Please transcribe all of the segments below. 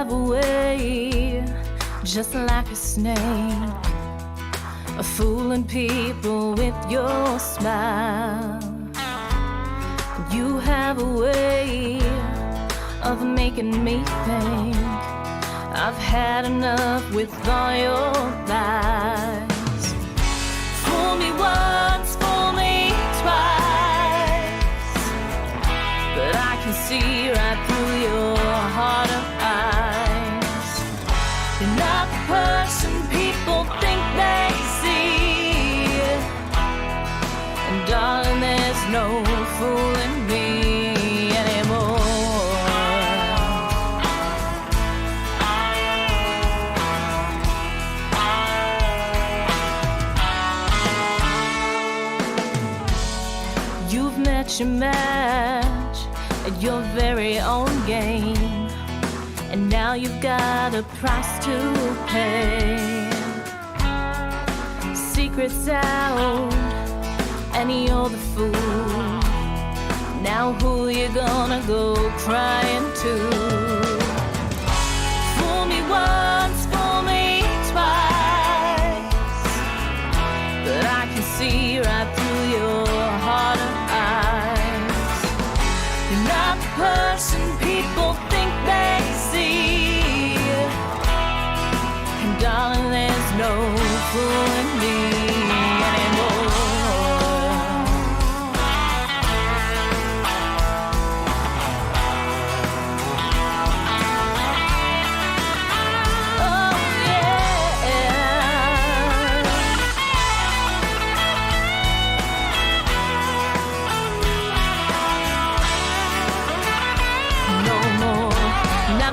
have a way, just like a snake, of fooling people with your smile. You have a way of making me think I've had enough with all your lies. Fool me once, fool me twice, but I can see right through your heart of eyes. You're not the person people think they see, and darling, there's no fooling me anymore. You've met your match at your very own game, and now you've got a price to pay. Secrets out, and you're the fool. Now who you gonna go crying to? Fool me once, fool me twice, but I can see right through your heart of eyes. You're not the person people think they see, and darling, there's no fooling me anymore.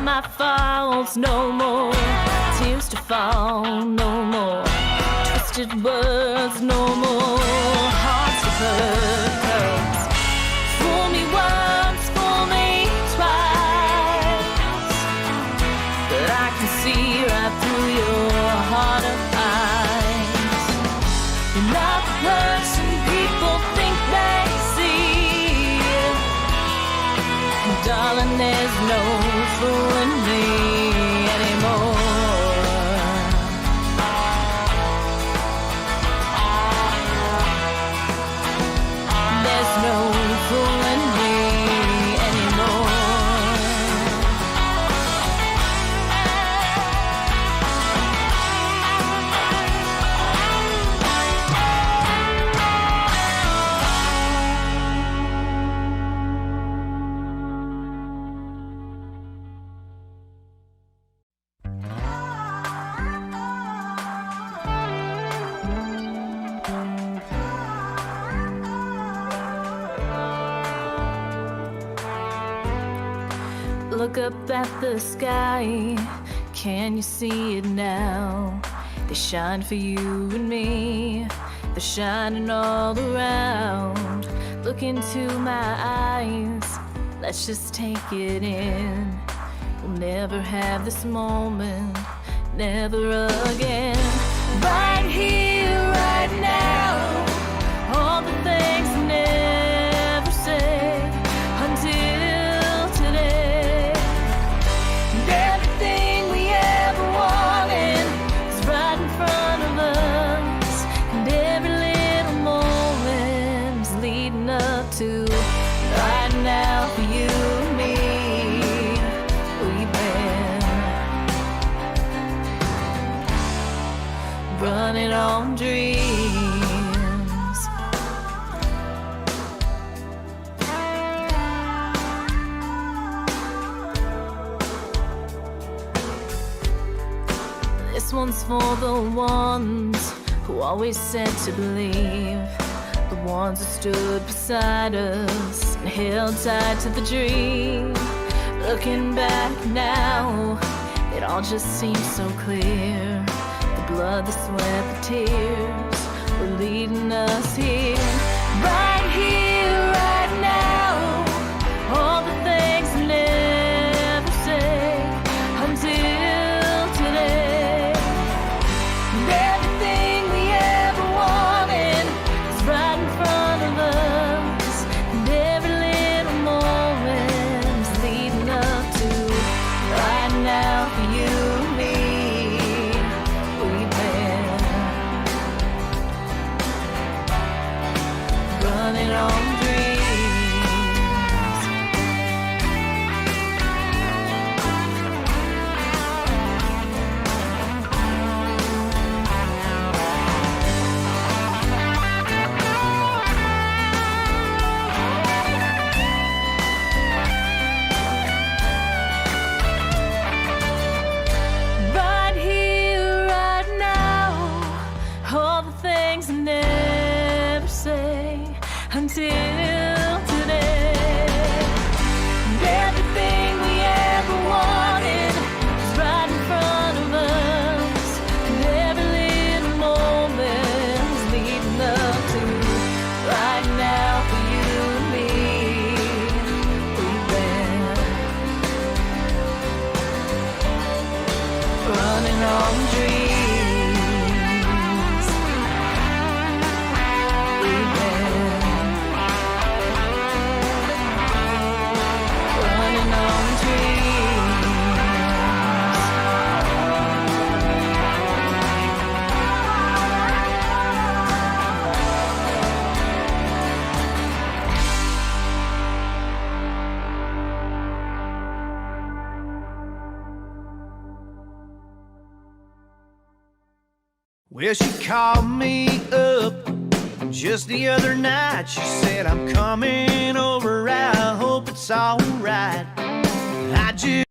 My faults, no more tears to fall, no more twisted words, no more hearts to hurt. Fool me once, fool me twice, but I can see right through your heart of eyes. You're not the person people think they see, and darling, there's no fooling me anymore. There's no fooling me anymore. Look up at the sky, can you see it now? They shine for you and me, they're shining all around. Look into my eyes, let's just take it in. We'll never have this moment, never again. Right here, right now, all the things I never say until today. And everything we ever wanted is right in front of us, and every little moment is leading up to right now for you and me. We've been running on dreams. This one's for the ones who always said to believe, the ones who stood beside us and held tight to the dream. Looking back now, it all just seems so clear. The blood, the sweat, the tears were leading us here. Right here, right now, all the things I never say until today. And everything we ever wanted is right in front of us, and every little moment is leading up to right now. Well, she called me up just the other night. She said, I'm coming over, I hope it's all right. I just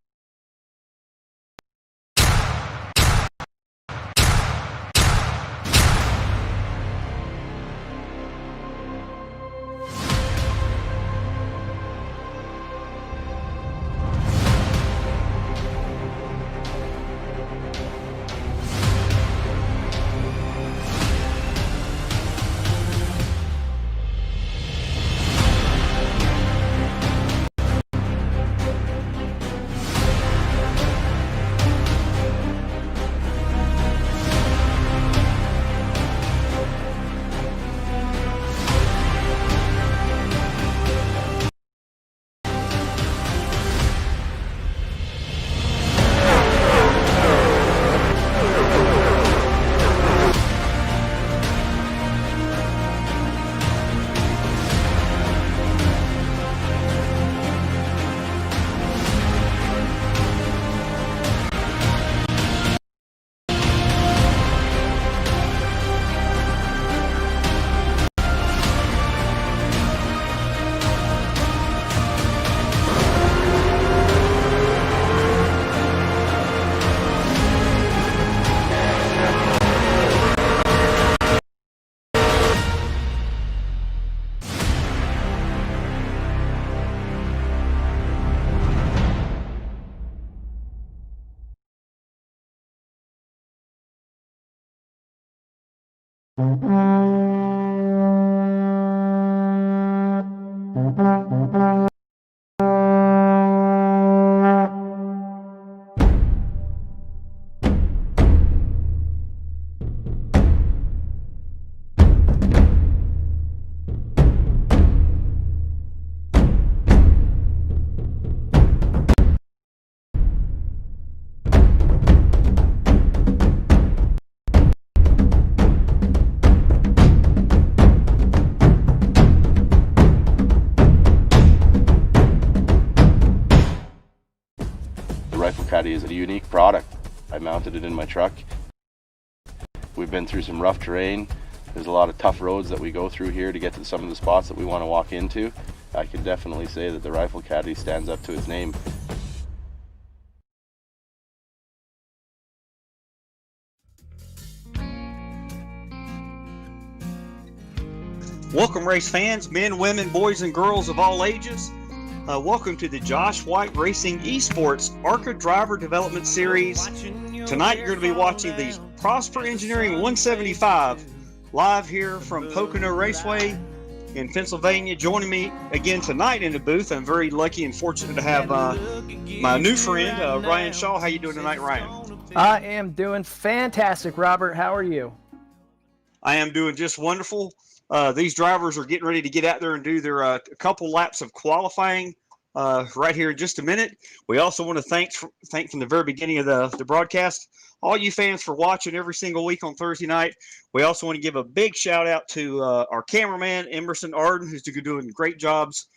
Rifle Caddy is a unique product. I mounted it in my truck. We've been through some rough terrain. There's a lot of tough roads that we go through here to get to some of the spots that we want to walk into. I can definitely say that the Rifle Caddy stands up to its name. Welcome, race fans, men, women, boys, and girls of all ages. Welcome to the Josh White Racing Esports ARCA Driver Development Series. Tonight you're going to be watching the Prosper Engineering 175 live here from Pocono Raceway in Pennsylvania. Joining me again tonight in the booth, I'm very lucky and fortunate to have my new friend, Ryan Shaw. How you doing tonight, Ryan? I am doing fantastic, Robert. How are you? I am doing just wonderful. These drivers are getting ready to get out there and do their couple laps of qualifying right here in just a minute. We also want to thank from the very beginning of the broadcast all you fans for watching every single week on Thursday night. We also want to give a big shout out to our cameraman, Emerson Arden, who's doing great jobs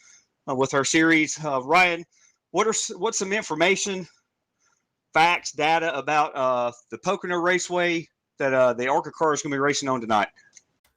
with our series. Ryan, what's some information, facts, data about the Pocono Raceway that the ARCA car is going to be racing on tonight?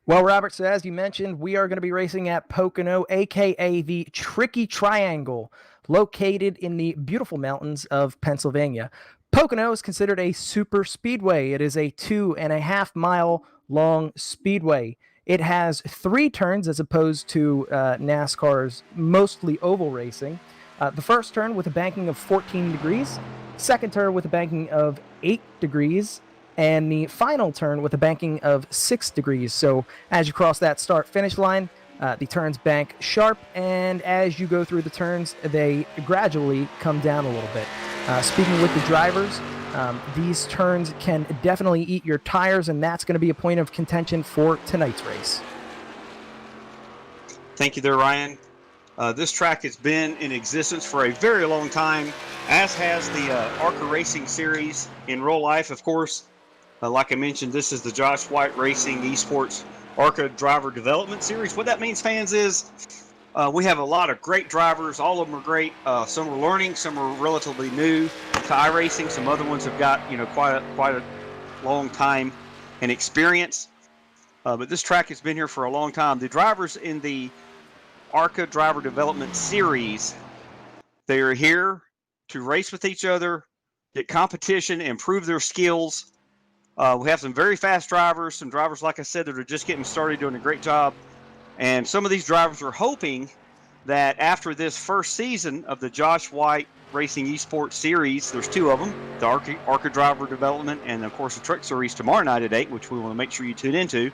Well, Robert, so as you mentioned, we are going to be racing at Pocono, a.k.a. the Tricky Triangle, located in the beautiful mountains of Pennsylvania. Pocono is considered a super speedway. It is a 2.5 mile long speedway. It has 3 turns as opposed to NASCAR's mostly oval racing. The first turn with a banking of 14 degrees, second turn with a banking of 8 degrees, and the final turn with a banking of 6 degrees. So as you cross that start-finish line, the turns bank sharp, and as you go through the turns, they gradually come down a little bit. Speaking with the drivers, these turns can definitely eat your tires, and that's going to be a point of contention for tonight's race. Thank you there, Ryan. This track has been in existence for a very long time, as has the ARCA Racing Series in real life, of course. Like I mentioned, this is the Josh White Racing Esports ARCA Driver Development Series. What that means, fans, is we have a lot of great drivers. All of them are great. Some are learning, some are relatively new to iRacing. Some other ones have got quite a long time and experience. But this track has been here for a long time. The drivers in the ARCA Driver Development Series, they are here to race with each other, get competition, improve their skills. We have some very fast drivers, some drivers, like I said, that are just getting started, doing a great job. And some of these drivers are hoping that after this first season of the Josh White Racing Esports Series, there's two of them, the ARCA Driver Development and, of course, the Truck Series tomorrow night at 8, which we want to make sure you tune into,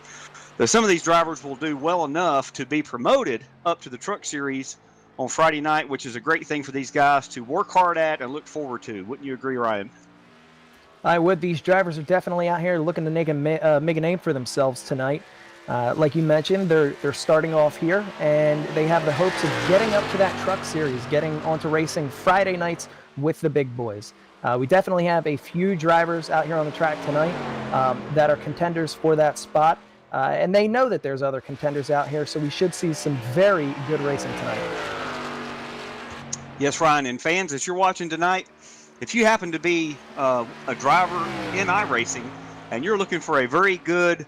that some of these drivers will do well enough to be promoted up to the Truck Series on Friday night, which is a great thing for these guys to work hard at and look forward to. Wouldn't you agree, Ryan? I would. These drivers are definitely out here looking to make a name for themselves tonight. Like you mentioned, they're starting off here, and they have the hopes of getting up to that Truck Series, getting onto racing Friday nights with the big boys. We definitely have a few drivers out here on the track tonight that are contenders for that spot, and they know that there's other contenders out here, so we should see some very good racing tonight. Yes, Ryan, and fans, as you're watching tonight, if you happen to be a driver in iRacing and you're looking for a very good,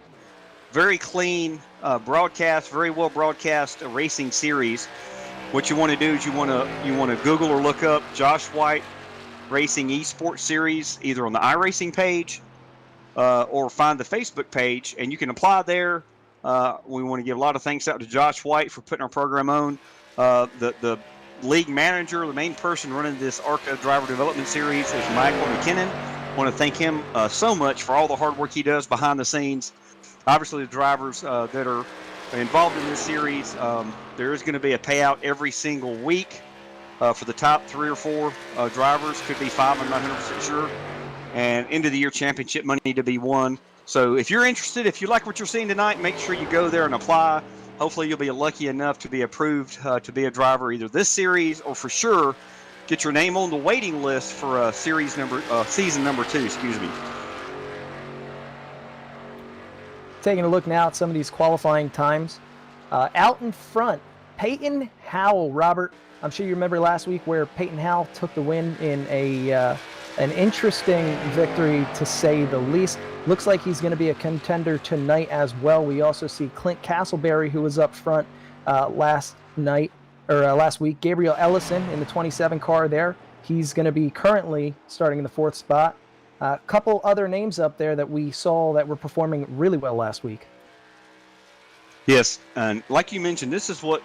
very clean broadcast, very well broadcast racing series, what you want to do is you want to Google or look up Josh White Racing Esports Series, either on the iRacing page or find the Facebook page, and you can apply there. We want to give a lot of thanks out to Josh White for putting our program on. The league manager, the main person running this ARCA Driver Development Series is Michael McKinnon. I want to thank him so much for all the hard work he does behind the scenes. Obviously, the drivers that are involved in this series, there is going to be a payout every single week for the top 3 or 4 drivers. Could be 5, I'm not 100% sure. And end of the year championship money to be won. So if you're interested, if you like what you're seeing tonight, make sure you go there and apply. Hopefully you'll be lucky enough to be approved to be a driver either this series or for sure get your name on the waiting list for season number 2, excuse me. Taking a look now at some of these qualifying times. Out in front, Peyton Howell. Robert, I'm sure you remember last week where Peyton Howell took the win in an interesting victory, to say the least. Looks like he's going to be a contender tonight as well. We also see Clint Castleberry, who was up front last week. Gabriel Ellison in the 27 car there. He's going to be currently starting in the 4th spot. A couple other names up there that we saw that were performing really well last week. Yes, and like you mentioned, this is what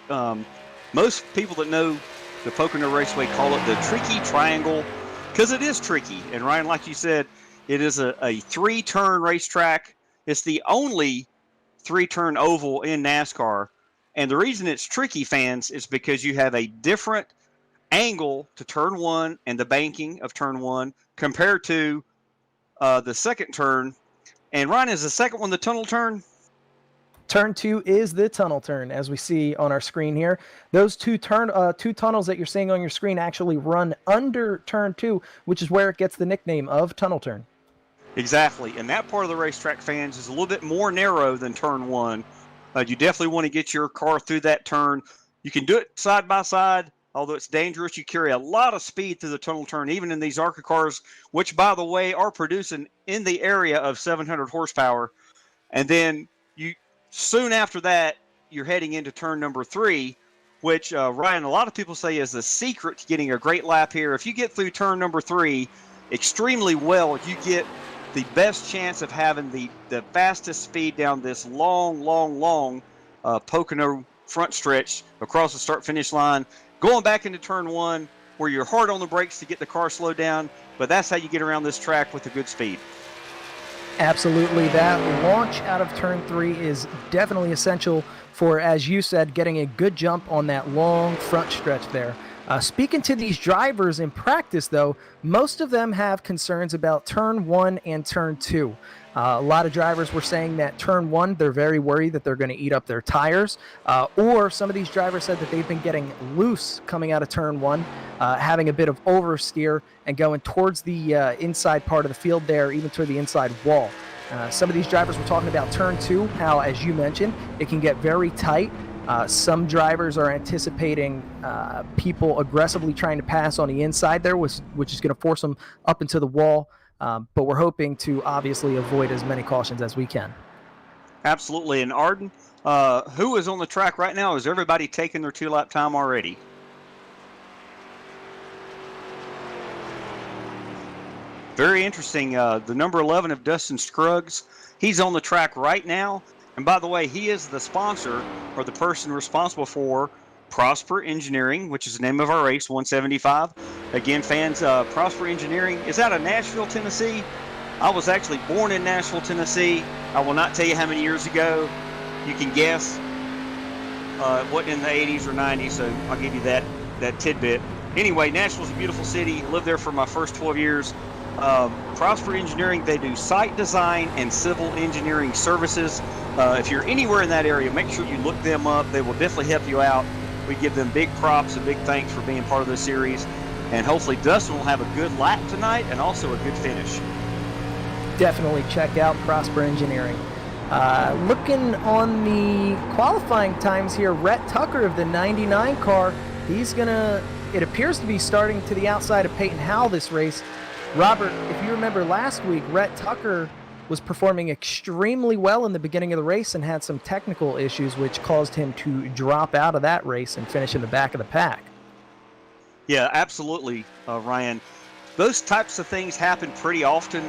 most people that know the Pocono Raceway call it the tricky triangle, because it is tricky. And Ryan, like you said, it is a 3-turn racetrack. It's the only 3-turn oval in NASCAR. And the reason it's tricky, fans, is because you have a different angle to turn 1 and the banking of turn 1 compared to the second turn. And Ryan, is the second one the tunnel turn? Turn 2 is the tunnel turn, as we see on our screen here. Those two tunnels that you're seeing on your screen actually run under turn 2, which is where it gets the nickname of tunnel turn. Exactly, and that part of the racetrack, fans, is a little bit more narrow than turn 1. You definitely want to get your car through that turn. You can do it side by side, although it's dangerous. You carry a lot of speed through the tunnel turn, even in these ARCA cars, which, by the way, are producing in the area of 700 horsepower. And then soon after that, you're heading into turn number 3, which, Ryan, a lot of people say is the secret to getting a great lap here. If you get through turn number 3 extremely well, you get the best chance of having the fastest speed down this long Pocono front stretch across the start-finish line, going back into turn 1 where you're hard on the brakes to get the car slowed down, but that's how you get around this track with a good speed. Absolutely. That launch out of turn 3 is definitely essential for, as you said, getting a good jump on that long front stretch there. Speaking to these drivers in practice, though, most of them have concerns about turn 1 and turn 2. A lot of drivers were saying that turn 1, they're very worried that they're going to eat up their tires, or some of these drivers said that they've been getting loose coming out of turn 1, having a bit of oversteer and going towards the inside part of the field there, even toward the inside wall. Some of these drivers were talking about turn 2, how, as you mentioned, it can get very tight. Some drivers are anticipating people aggressively trying to pass on the inside there, which is going to force them up into the wall. but we're hoping to obviously avoid as many cautions as we can. Absolutely. And Arden, who is on the track right now? Is everybody taking their 2-lap time already? Very interesting. The number 11 of Dustin Scruggs, he's on the track right now. And by the way, he is the sponsor or the person responsible for Prosper Engineering, which is the name of our race, 175. Again, fans, Prosper Engineering is out of Nashville, Tennessee. I was actually born in Nashville, Tennessee. I will not tell you how many years ago. You can guess. It wasn't in the 80s or 90s, so I'll give you that tidbit. Anyway, Nashville's a beautiful city. Lived there for my first 12 years. Prosper Engineering, they do site design and civil engineering services. If you're anywhere in that area, make sure you look them up. They will definitely help you out. We give them big props and big thanks for being part of this series. And hopefully Dustin will have a good lap tonight and also a good finish. Definitely check out Prosper Engineering. Looking on the qualifying times here, Rhett Tucker of the 99 car, it appears to be starting to the outside of Peyton Howell this race. Robert, if you remember last week, Rhett Tucker was performing extremely well in the beginning of the race and had some technical issues which caused him to drop out of that race and finish in the back of the pack. Yeah, absolutely, Ryan. Those types of things happen pretty often.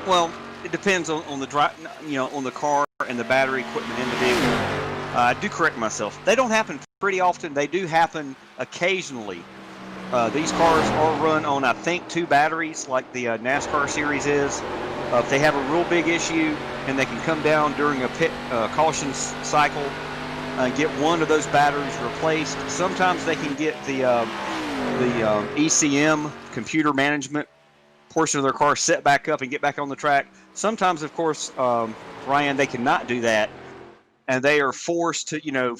Well, it depends on the on the car and the battery equipment in the vehicle. I do correct myself. They don't happen pretty often. They do happen occasionally. These cars are run on, I think, 2 batteries like the NASCAR series is. If they have a real big issue and they can come down during a pit caution cycle and get one of those batteries replaced, sometimes they can get the ECM, computer management portion of their car set back up and get back on the track. Sometimes, of course, Ryan, they cannot do that, and they are forced to,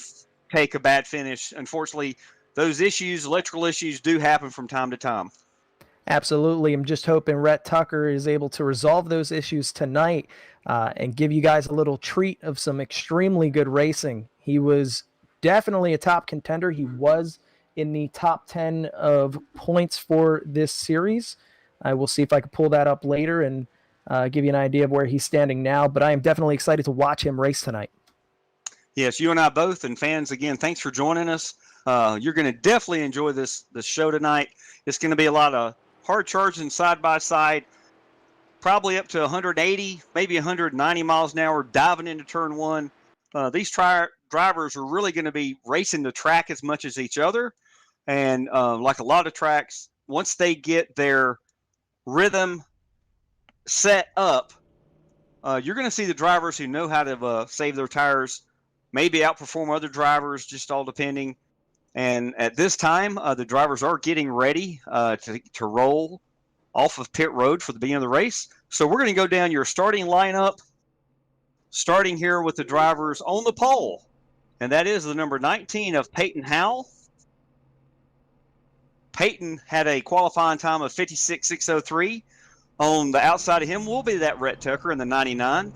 take a bad finish. Unfortunately, those issues, electrical issues, do happen from time to time. Absolutely. I'm just hoping Rhett Tucker is able to resolve those issues tonight and give you guys a little treat of some extremely good racing. He was definitely a top contender. He was in the top 10 of points for this series. I will see if I can pull that up later and give you an idea of where he's standing now, but I am definitely excited to watch him race tonight. Yes, you and I both, and fans, again, thanks for joining us. You're going to definitely enjoy this show tonight. It's going to be a lot of hard charging side-by-side, probably up to 180, maybe 190 miles an hour, diving into turn 1. These drivers are really going to be racing the track as much as each other. And like a lot of tracks, once they get their rhythm set up, you're going to see the drivers who know how to save their tires maybe outperform other drivers, just all depending. And at this time, the drivers are getting ready to roll off of pit road for the beginning of the race. So we're going to go down your starting lineup, starting here with the drivers on the pole. And that is the number 19 of Peyton Howell. Peyton had a qualifying time of 56.603. On the outside of him will be that Rhett Tucker in the 99.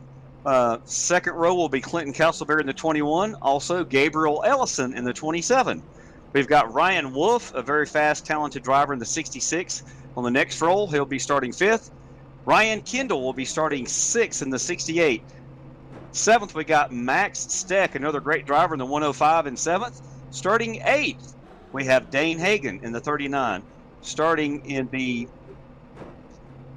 Second row will be Clinton Castleberry in the 21. Also, Gabriel Ellison in the 27. We've got Ryan Wolf, a very fast, talented driver in the 66. On the next roll, he'll be starting 5th. Ryan Kendall will be starting 6th in the 68. 7th, we got Max Steck, another great driver in the 105 in 7th. Starting 8th, we have Dane Hagan in the 39. Starting in the,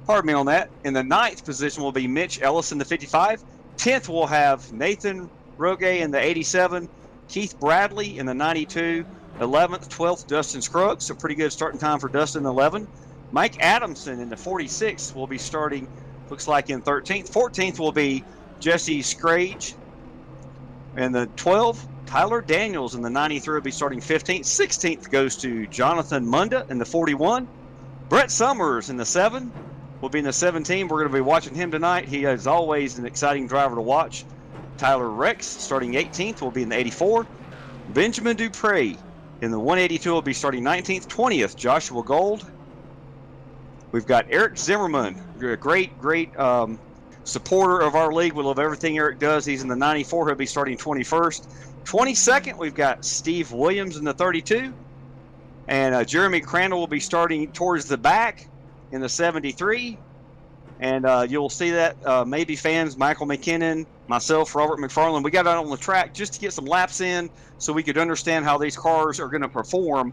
pardon me on that, in the 9th position will be Mitch Ellis in the 55. 10th, we'll have Nathan Roge in the 87. Keith Bradley in the 92. 11th, 12th, Dustin Scruggs. So pretty good starting time for Dustin, 11. Mike Adamson in the 46 will be starting, looks like, in 13th. 14th will be Jesse Scrage. And the 12, Tyler Daniels in the 93 will be starting 15th. 16th goes to Jonathan Munda in the 41. Brett Summers in the 7 will be in the 17. We're going to be watching him tonight. He is always an exciting driver to watch. Tyler Rex starting 18th will be in the 84. Benjamin Dupre in the 182 will be starting 19th. 20th, Joshua Gold. We've got Eric Zimmerman, a great supporter of our league. We love everything Eric does. He's in the 94. He'll be starting 21st. 22nd, we've got Steve Williams in the 32. And Jeremy Crandall will be starting towards the back. in the 73. And you'll see that maybe fans, Michael McKinnon, myself, Robert McFarland, we got out on the track just to get some laps in so we could understand how these cars are going to perform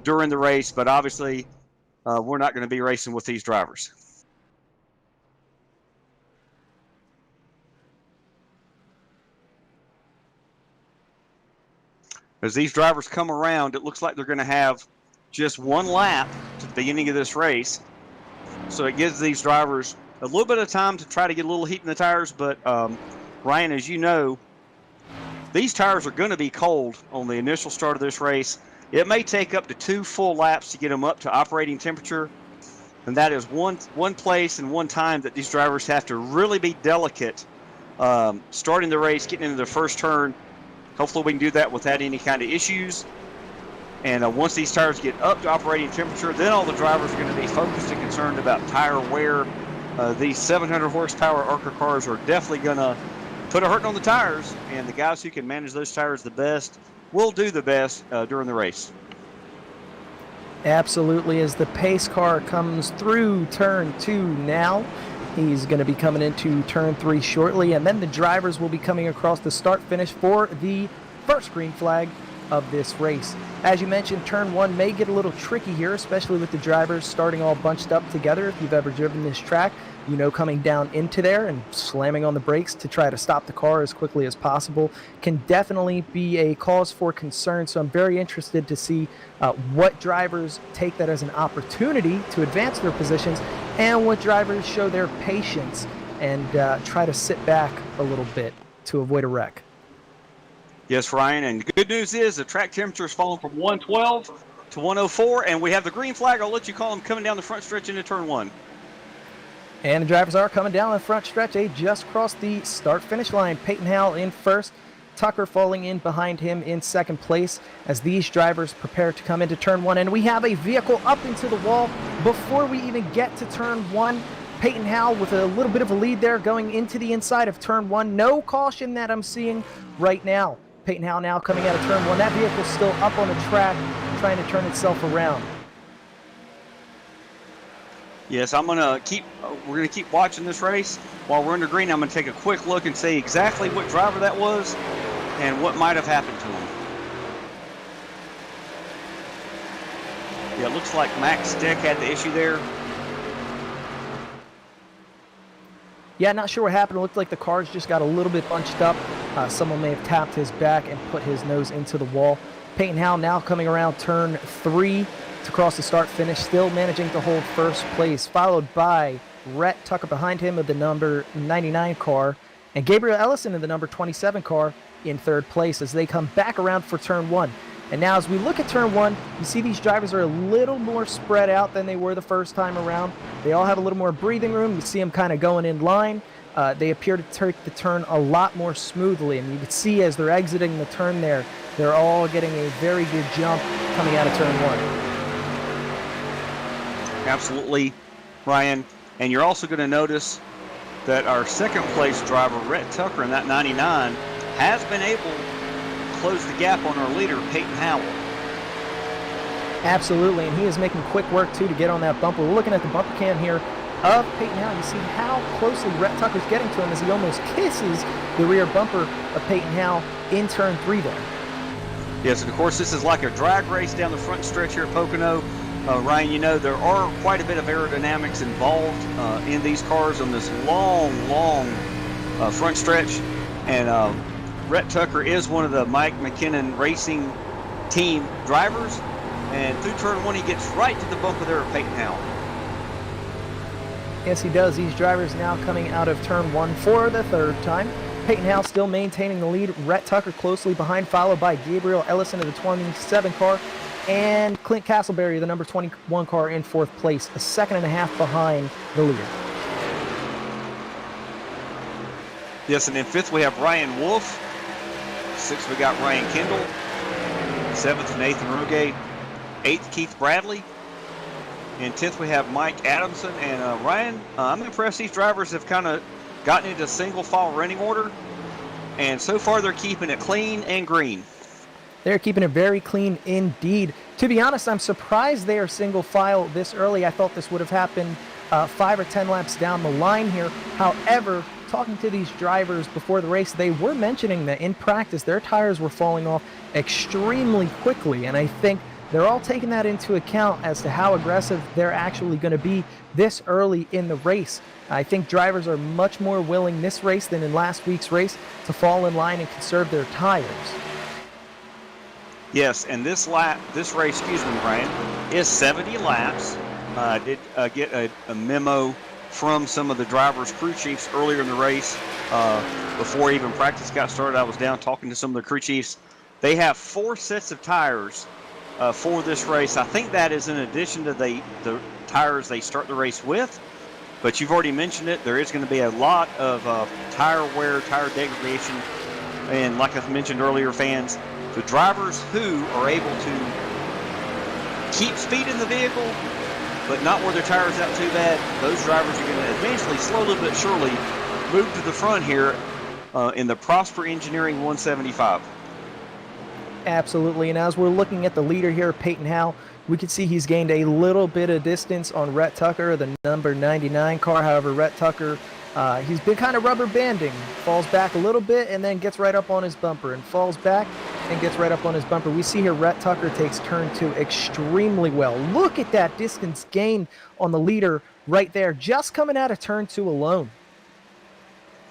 during the race. But obviously, we're not going to be racing with these drivers. As these drivers come around, it looks like they're going to have just one lap to the beginning of this race. So it gives these drivers a little bit of time to try to get a little heat in the tires. But Ryan, as you know, these tires are going to be cold on the initial start of this race. It may take up to 2 full laps to get them up to operating temperature. And that is one place and one time that these drivers have to really be delicate starting the race, getting into the first turn. Hopefully we can do that without any kind of issues. And once these tires get up to operating temperature, then all the drivers are going to be focused and concerned about tire wear. These 700 horsepower ARCA cars are definitely going to put a hurting on the tires, and the guys who can manage those tires the best will do the best during the race. Absolutely. As the pace car comes through turn 2 now, he's going to be coming into turn 3 shortly, and then the drivers will be coming across the start finish for the first green flag of this race. As you mentioned, turn 1 may get a little tricky here, especially with the drivers starting all bunched up together. If you've ever driven this track, you know coming down into there and slamming on the brakes to try to stop the car as quickly as possible can definitely be a cause for concern. So I'm very interested to see what drivers take that as an opportunity to advance their positions and what drivers show their patience and try to sit back a little bit to avoid a wreck. Yes, Ryan, and the good news is the track temperature is falling from 112 to 104, and we have the green flag. I'll let you call them coming down the front stretch into turn 1. And the drivers are coming down the front stretch. They just crossed the start-finish line. Peyton Howell in first, Tucker falling in behind him in second place as these drivers prepare to come into turn 1. And we have a vehicle up into the wall before we even get to turn 1. Peyton Howell with a little bit of a lead there going into the inside of turn 1. No caution that I'm seeing right now. Peyton Howell now coming out of turn 1. That vehicle's still up on the track trying to turn itself around. Yes, we're going to keep watching this race. While we're under green, I'm going to take a quick look and see exactly what driver that was and what might have happened to him. Yeah, it looks like Max Dick had the issue there. Yeah, not sure what happened. It looked like the cars just got a little bit bunched up. Someone may have tapped his back and put his nose into the wall. Peyton Howell now coming around turn 3 to cross the start finish, still managing to hold first place, followed by Rhett Tucker behind him of the number 99 car, and Gabriel Ellison in the number 27 car in third place as they come back around for turn 1. And now as we look at turn 1, you see these drivers are a little more spread out than they were the first time around. They all have a little more breathing room. You see them kind of going in line. They appear to take the turn a lot more smoothly, and you can see as they're exiting the turn there, they're all getting a very good jump coming out of turn 1. Absolutely, Ryan. And you're also going to notice that our second place driver, Rhett Tucker, in that 99, has been able to close the gap on our leader, Peyton Howell. Absolutely, and he is making quick work, too, to get on that bumper. We're looking at the bumper cam here of Peyton Howell. You see how closely Rhett Tucker's getting to him as he almost kisses the rear bumper of Peyton Howell in turn 3 there. Yes, and of course, this is like a drag race down the front stretch here at Pocono. Ryan, you know, there are quite a bit of aerodynamics involved in these cars on this long front stretch. And Rhett Tucker is one of the Mike McKinnon Racing Team drivers. And through turn 1, he gets right to the bumper there of Peyton Howell. Yes, he does. These drivers now coming out of turn 1 for the third time. Peyton Howell still maintaining the lead. Rhett Tucker closely behind, followed by Gabriel Ellison of the 27 car. And Clint Castleberry, the number 21 car, in fourth place, a second and a half behind the leader. Yes, and in fifth we have Ryan Wolf. Sixth we got Ryan Kendall. Seventh, Nathan Rugay. Eighth, Keith Bradley. In 10th we have Mike Adamson. And Ryan, I'm impressed these drivers have kind of gotten into single file running order. And so far they're keeping it clean and green. They're keeping it very clean indeed. To be honest, I'm surprised they are single file this early. I thought this would have happened 5 or 10 laps down the line here. However, talking to these drivers before the race, they were mentioning that in practice, their tires were falling off extremely quickly. And I think they're all taking that into account as to how aggressive they're actually going to be this early in the race. I think drivers are much more willing this race than in last week's race to fall in line and conserve their tires. Yes, and this race, excuse me, Brian, is 70 laps. I did get a memo from some of the drivers' crew chiefs earlier in the race. Before even practice got started, I was down talking to some of the crew chiefs. They have 4 sets of tires for this race. I think that is in addition to the tires they start the race with. But you've already mentioned it. There is going to be a lot of tire wear, tire degradation. And like I mentioned earlier, fans, the drivers who are able to keep speed in the vehicle, but not wear their tires out too bad, those drivers are going to eventually, slowly but surely, move to the front here in the Prosper Engineering 175. Absolutely, and as we're looking at the leader here, Peyton Howe, we can see he's gained a little bit of distance on Rhett Tucker, the number 99 car. However, Rhett Tucker, he's been kind of rubber banding, falls back a little bit and then gets right up on his bumper and falls back and gets right up on his bumper. We see here Rhett Tucker takes turn 2 extremely well. Look at that distance gained on the leader right there, just coming out of turn 2 alone.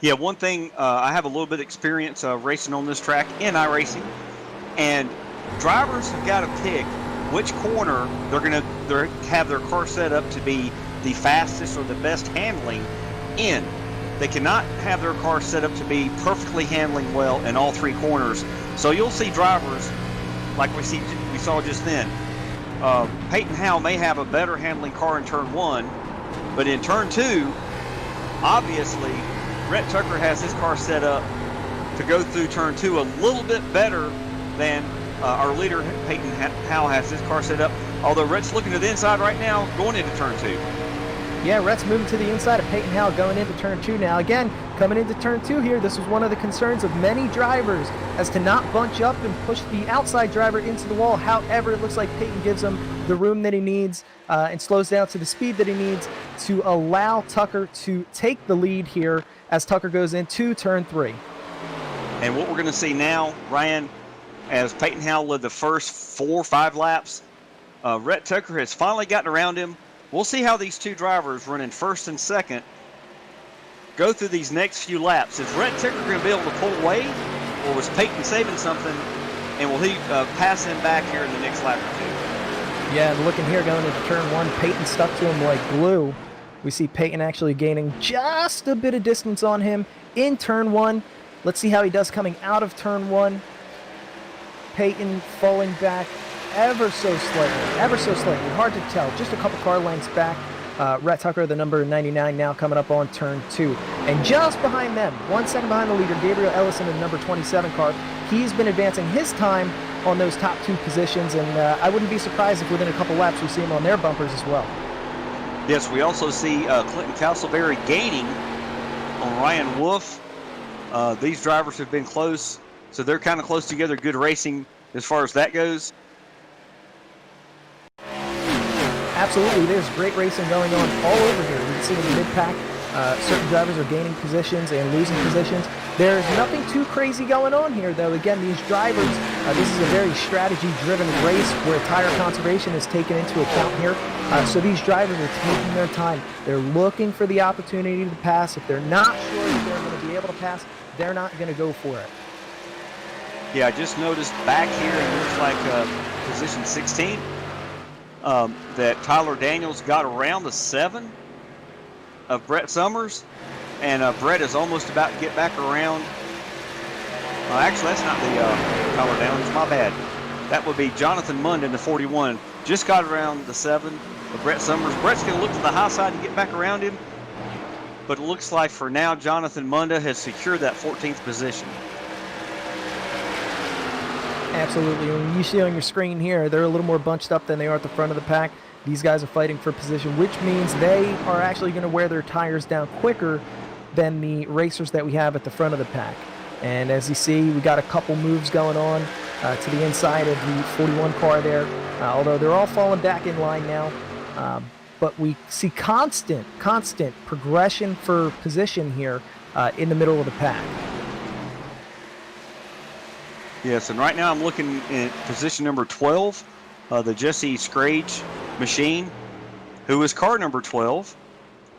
Yeah, one thing, I have a little bit of experience racing on this track in iRacing, and drivers have got to pick which corner they're going to have their car set up to be the fastest or the best handling in. They cannot have their car set up to be perfectly handling well in all 3 corners. So you'll see drivers like we saw just then. Peyton Howe may have a better handling car in turn 1, but in turn 2, obviously, Rhett Tucker has his car set up to go through turn 2 a little bit better than our leader, Peyton Howe, has his car set up. Although Rhett's looking to the inside right now, going into turn 2. Yeah, Rhett's moving to the inside of Peyton Howe going into turn 2 now. Again, coming into turn 2 here, this was one of the concerns of many drivers as to not bunch up and push the outside driver into the wall. However, it looks like Peyton gives him the room that he needs and slows down to the speed that he needs to allow Tucker to take the lead here as Tucker goes into turn 3. And what we're going to see now, Ryan, as Peyton Howe led the first 4 or 5 laps, Rhett Tucker has finally gotten around him. We'll see how these 2 drivers running first and second go through these next few laps. Is Rhett Tucker going to be able to pull away, or was Peyton saving something, and will he pass him back here in the next lap or 2? Yeah, and looking here going into turn 1, Peyton stuck to him like glue. We see Peyton actually gaining just a bit of distance on him in turn 1. Let's see how he does coming out of turn 1. Peyton falling back ever so slightly, hard to tell, just a couple car lengths back. Rhett Tucker, the number 99, now coming up on turn 2. And just behind them, 1 second behind the leader, Gabriel Ellison in the number 27 car. He's been advancing his time on those top 2 positions, and I wouldn't be surprised if within a couple laps we see him on their bumpers as well. Yes, we also see Clinton Castleberry gaining on Ryan Wolf. These drivers have been close, so they're kind of close together. Good racing as far as that goes. Absolutely, there's great racing going on all over here. You can see in the mid-pack, certain drivers are gaining positions and losing positions. There's nothing too crazy going on here, though. Again, these drivers, this is a very strategy-driven race where tire conservation is taken into account here. So these drivers are taking their time. They're looking for the opportunity to pass. If they're not sure that they're going to be able to pass, they're not going to go for it. Yeah, I just noticed back here, it looks like position 16, that Tyler Daniels got around the 7 of Brett Summers, and Brett is almost about to get back around. Actually, that's not the Tyler Daniels, my bad. That would be Jonathan Mund in the 41. Just got around the 7 of Brett Summers. Brett's going to look to the high side to get back around him, but it looks like for now Jonathan Munda has secured that 14th position. Absolutely. When you see on your screen here, they're a little more bunched up than they are at the front of the pack. These guys are fighting for position, which means they are actually going to wear their tires down quicker than the racers that we have at the front of the pack. And as you see, we got a couple moves going on. to the inside of the 41 car there, although they're all falling back in line now. But we see constant progression for position here in the middle of the pack. Yes, and right now I'm looking at position number 12, the Jesse Scrage machine, who is car number 12,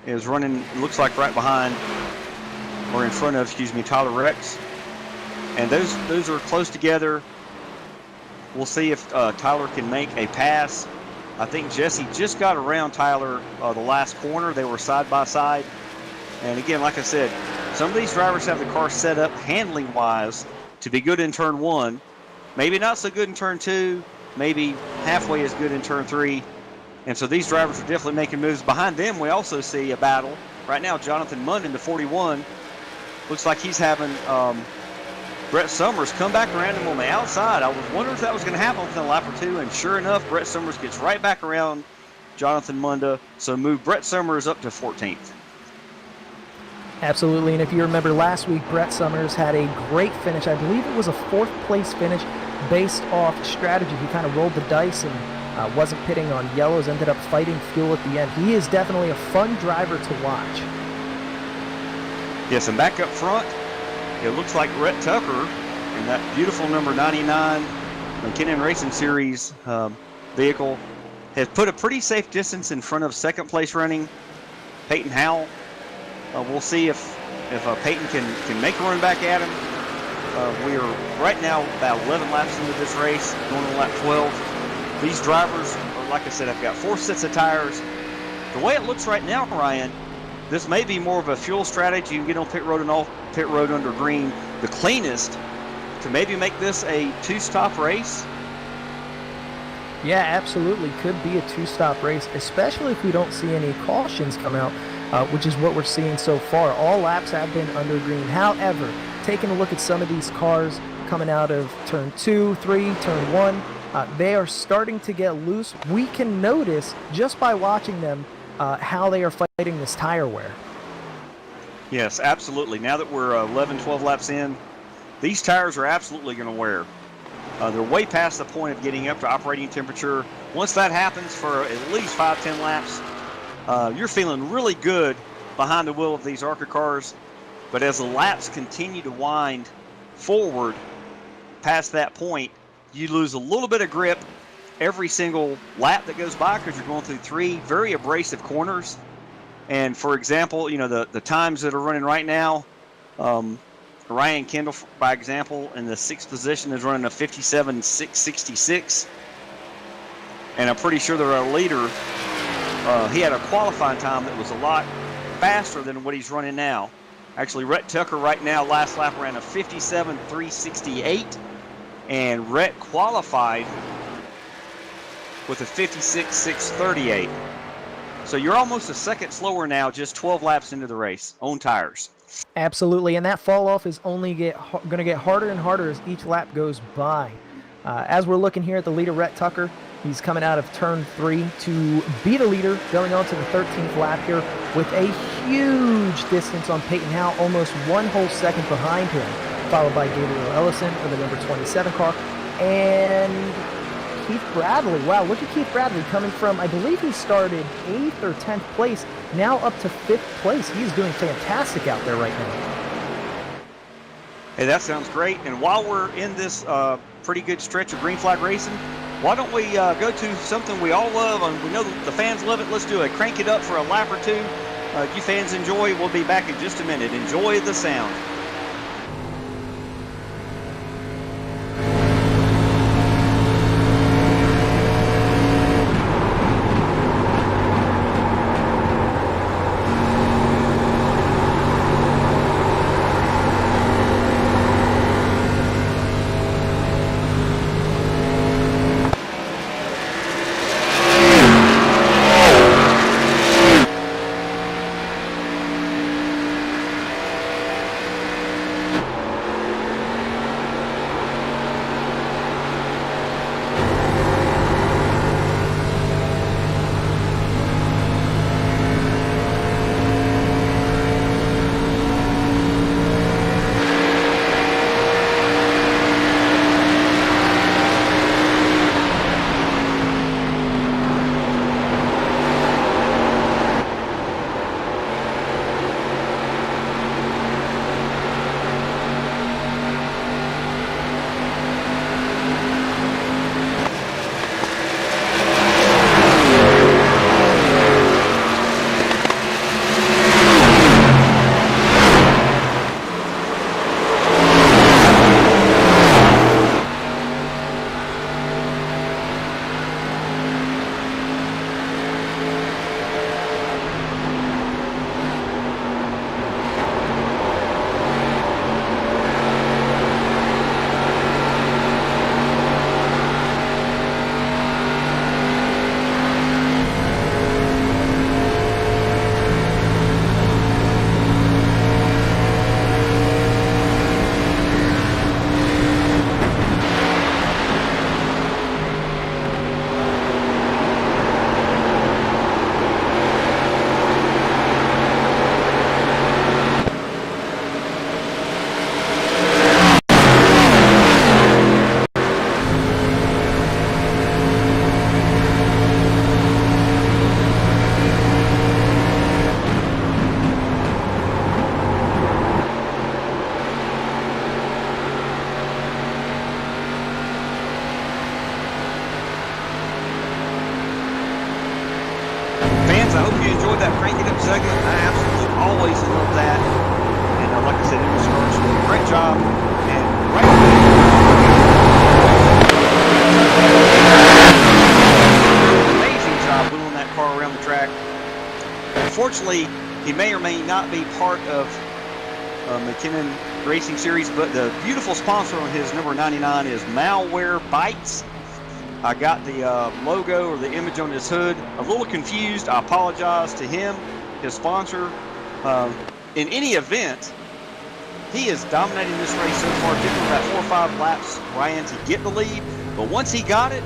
is running, looks like right behind, or in front of, Tyler Rex. And those are close together. We'll see if Tyler can make a pass. I think Jesse just got around Tyler the last corner. They were side by side. And again, like I said, some of these drivers have the car set up handling-wise to be good in turn 1. Maybe not so good in turn 2. Maybe halfway as good in turn 3. And so these drivers are definitely making moves. Behind them, we also see a battle. Right now, Jonathan Munden, the 41, looks like he's having Brett Summers come back around him on the outside. I was wondering if that was going to happen within a lap or two, and sure enough, Brett Summers gets right back around Jonathan Munda, so move Brett Summers up to 14th. Absolutely, and if you remember last week, Brett Summers had a great finish. I believe it was a 4th place finish based off strategy. He kind of rolled the dice and wasn't pitting on yellows, ended up fighting fuel at the end. He is definitely a fun driver to watch. Yes, and back up front, it looks like Rhett Tucker in that beautiful number 99 McKinnon Racing Series vehicle has put a pretty safe distance in front of second place running Peyton Howell. We'll see if Peyton can make a run back at him. We are right now about 11 laps into this race, going on lap 12. These drivers, like I said, have got 4 sets of tires. The way it looks right now, Ryan, this may be more of a fuel strategy. You can get on pit road and off pit road under green, the cleanest, to maybe make this a 2-stop race. Yeah, absolutely. Could be a 2-stop race, especially if we don't see any cautions come out, which is what we're seeing so far. All laps have been under green. However, taking a look at some of these cars coming out of turn 2, 3, turn 1, they are starting to get loose. We can notice just by watching them how they are fighting this tire wear. Yes, absolutely. Now that we're 11, 12 laps in, these tires are absolutely going to wear. They're way past the point of getting up to operating temperature. Once that happens for at least 5, 10 laps, you're feeling really good behind the wheel of these ARCA cars. But as the laps continue to wind forward past that point, you lose a little bit of grip every single lap that goes by because you're going through 3 very abrasive corners. And for example, the times that are running right now, Ryan Kendall, by example, in the 6th position is running a 57.666. And I'm pretty sure that our leader, he had a qualifying time that was a lot faster than what he's running now. Actually, Rhett Tucker right now, last lap, ran a 57.368. And Rhett qualified with a 56.638. So you're almost a second slower now, just 12 laps into the race on tires. Absolutely, and that fall off is only going to get harder and harder as each lap goes by. As we're looking here at the leader, Rhett Tucker, he's coming out of turn 3 to be the leader, going on to the 13th lap here with a huge distance on Peyton Howell, almost 1 whole second behind him, followed by Gabriel Ellison for the number 27 car, and Keith Bradley. Wow, look at Keith Bradley coming from, I believe he started 8th or 10th place, now up to 5th place. He's doing fantastic out there right now. Hey, that sounds great. And while we're in this pretty good stretch of green flag racing, why don't we go to something we all love, and we know the fans love it. Let's do it. Crank it up for a lap or two. You fans enjoy. We'll be back in just a minute. Enjoy the sound. fans, I hope you enjoyed that Crank It Up segment. I absolutely always love that. And like I said, Mr. Starks did a great job. And right amazing job wheeling that car around the track. Unfortunately, he may or may not be part of McKinnon Racing Series, but the beautiful sponsor on his number 99 is Malware Bites. I got the logo or the image on his hood a little confused. I apologize to him, his sponsor. In any event, he is dominating this race so far. It took him about 4 or 5 laps, Ryan, to get the lead. But once he got it,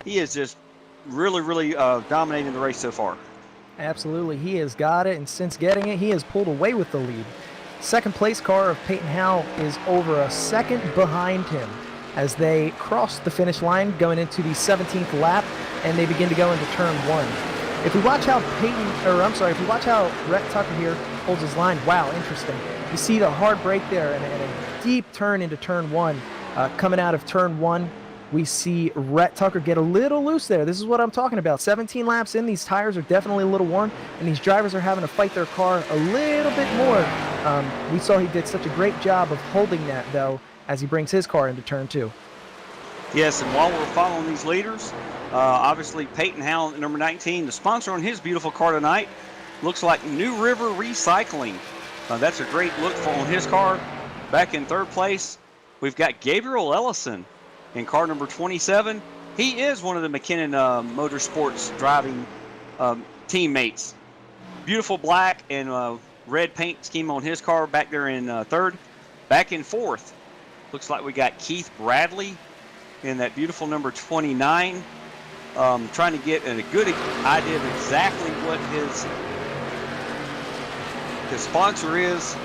he is just really dominating the race so far. Absolutely, he has got it, and since getting it, he has pulled away with the lead. Second place car of Peyton Howell is over a second behind him as they cross the finish line going into the 17th lap, and they begin to go into turn 1. If we watch how Rhett Tucker here holds his line, wow, interesting. You see the hard brake there and a deep turn into turn 1. Coming out of turn 1, we see Rhett Tucker get a little loose there. This is what I'm talking about. 17 laps in, these tires are definitely a little worn, and these drivers are having to fight their car a little bit more. We saw he did such a great job of holding that, though, as he brings his car into turn 2. Yes, and while we're following these leaders, obviously Peyton Howell at number 19, the sponsor on his beautiful car tonight, looks like New River Recycling. That's a great look on his car. Back in third place, we've got Gabriel Ellison in car number 27. He is one of the McKinnon Motorsports driving teammates. Beautiful black and red paint scheme on his car back there in third. Back in fourth, looks like we got Keith Bradley in that beautiful number 29. Trying to get a good idea of exactly what his sponsor is.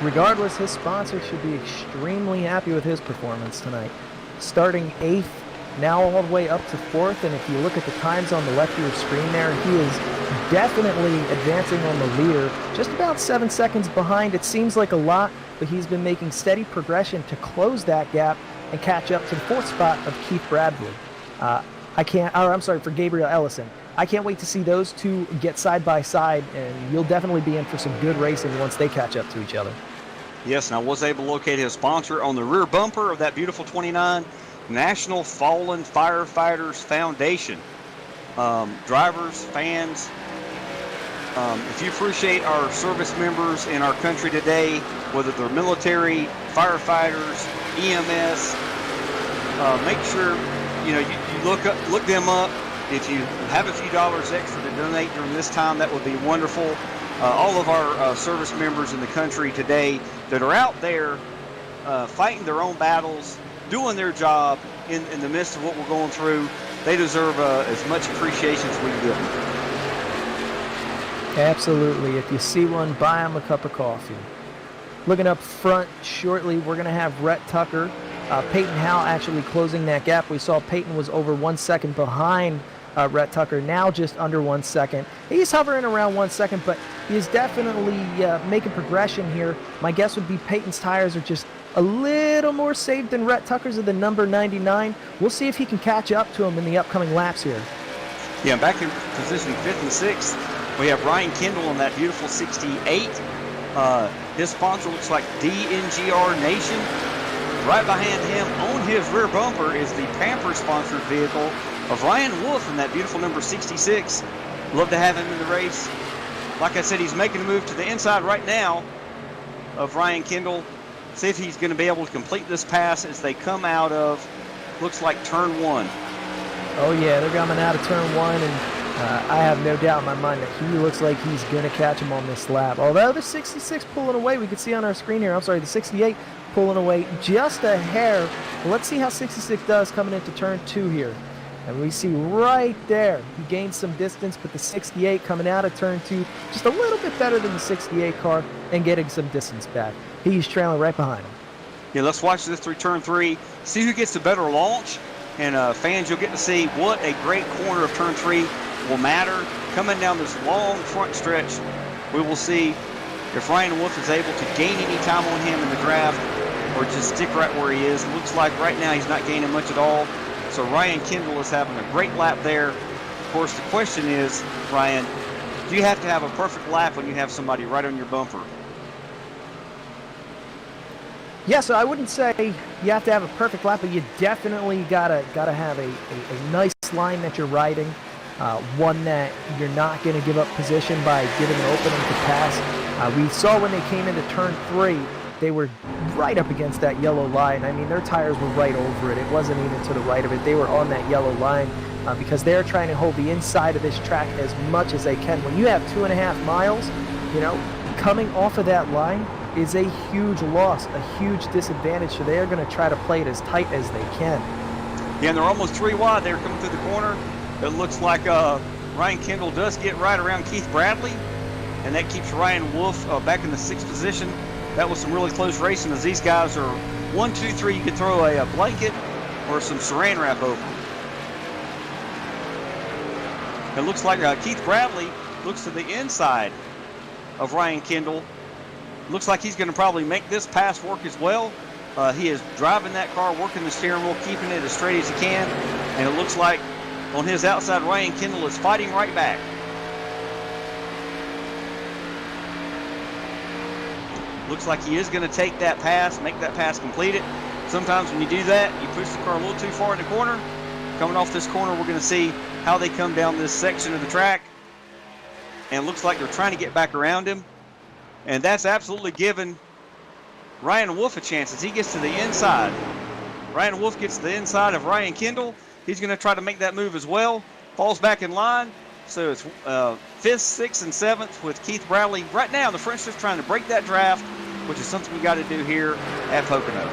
Regardless, his sponsor should be extremely happy with his performance tonight. Starting 8th, now all the way up to 4th, and if you look at the times on the left of your screen there, he is definitely advancing on the leader, just about 7 seconds behind. It seems like a lot, but he's been making steady progression to close that gap and catch up to the 4th spot of Keith Bradley. For Gabriel Ellison. I can't wait to see those two get side by side, and you'll definitely be in for some good racing once they catch up to each other. Yes, and I was able to locate his sponsor on the rear bumper of that beautiful 29, National Fallen Firefighters Foundation. Drivers, fans, if you appreciate our service members in our country today, whether they're military, firefighters, EMS, make sure you look them up. If you have a few dollars extra to donate during this time, that would be wonderful. All of our service members in the country today that are out there fighting their own battles, doing their job in the midst of what we're going through, they deserve as much appreciation as we give them. Absolutely. If you see one, buy them a cup of coffee. Looking up front shortly, we're going to have Rhett Tucker. Peyton Howell actually closing that gap. We saw Peyton was over 1 second behind Rhett Tucker, now just under 1 second. He's hovering around 1 second, but he is definitely making progression here. My guess would be Peyton's tires are just a little more saved than Rhett Tucker's of the number 99. We'll see if he can catch up to him in the upcoming laps here. Yeah, back in position 5th and 6th, we have Ryan Kendall in that beautiful 68. His sponsor looks like DNGR Nation. Right behind him on his rear bumper is the Pampers sponsored vehicle of Ryan Wolf in that beautiful number 66. Love to have him in the race. Like I said, he's making a move to the inside right now of Ryan Kendall. See if he's going to be able to complete this pass as they come out of, looks like turn 1. Oh yeah, they're coming out of turn 1, and I have no doubt in my mind that he looks like he's going to catch him on this lap. Although the 66 pulling away, we can see on our screen here, the 68 pulling away just a hair. Well, let's see how 66 does coming into turn 2 here. And we see right there, he gained some distance, but the 68 coming out of turn 2, just a little bit better than the 68 car and getting some distance back. He's trailing right behind him. Yeah, let's watch this through turn 3, see who gets the better launch. And fans, you'll get to see what a great corner of turn 3 will matter. Coming down this long front stretch, we will see if Ryan Wolf is able to gain any time on him in the draft or just stick right where he is. It looks like right now he's not gaining much at all. So Ryan Kendall is having a great lap there. course, the question is, Ryan, do you have to have a perfect lap when you have somebody right on your bumper? Yeah, so I wouldn't say you have to have a perfect lap, but you definitely gotta have a nice line that you're riding, one that you're not going to give up position by giving an opening to pass. We saw when they came into turn 3, they were right up against that yellow line. I mean, their tires were right over it. It wasn't even to the right of it. They were on that yellow line because they're trying to hold the inside of this track as much as they can. When you have 2.5 miles, you know, coming off of that line is a huge loss, a huge disadvantage. So they're going to try to play it as tight as they can. Yeah, and they're almost 3 wide. They're coming through the corner. It looks like Ryan Kendall does get right around Keith Bradley, and that keeps Ryan Wolf back in the 6th position. That was some really close racing, as these guys are 1, 2, 3. You could throw a blanket or some saran wrap over. It looks like Keith Bradley looks to the inside of Ryan Kendall. Looks like he's going to probably make this pass work as well. He is driving that car, working the steering wheel, keeping it as straight as he can. And it looks like on his outside, Ryan Kendall is fighting right back. Looks like he is going to take that pass, make that pass, complete it. Sometimes when you do that, you push the car a little too far in the corner. Coming off this corner, we're going to see how they come down this section of the track. And it looks like they're trying to get back around him. And that's absolutely given Ryan Wolf a chance as he gets to the inside. Ryan Wolf gets to the inside of Ryan Kendall. He's going to try to make that move as well. Falls back in line. So it's 5th, 6th, and 7th with Keith Bradley. Right now, the French are trying to break that draft, which is something we got to do here at Pocono.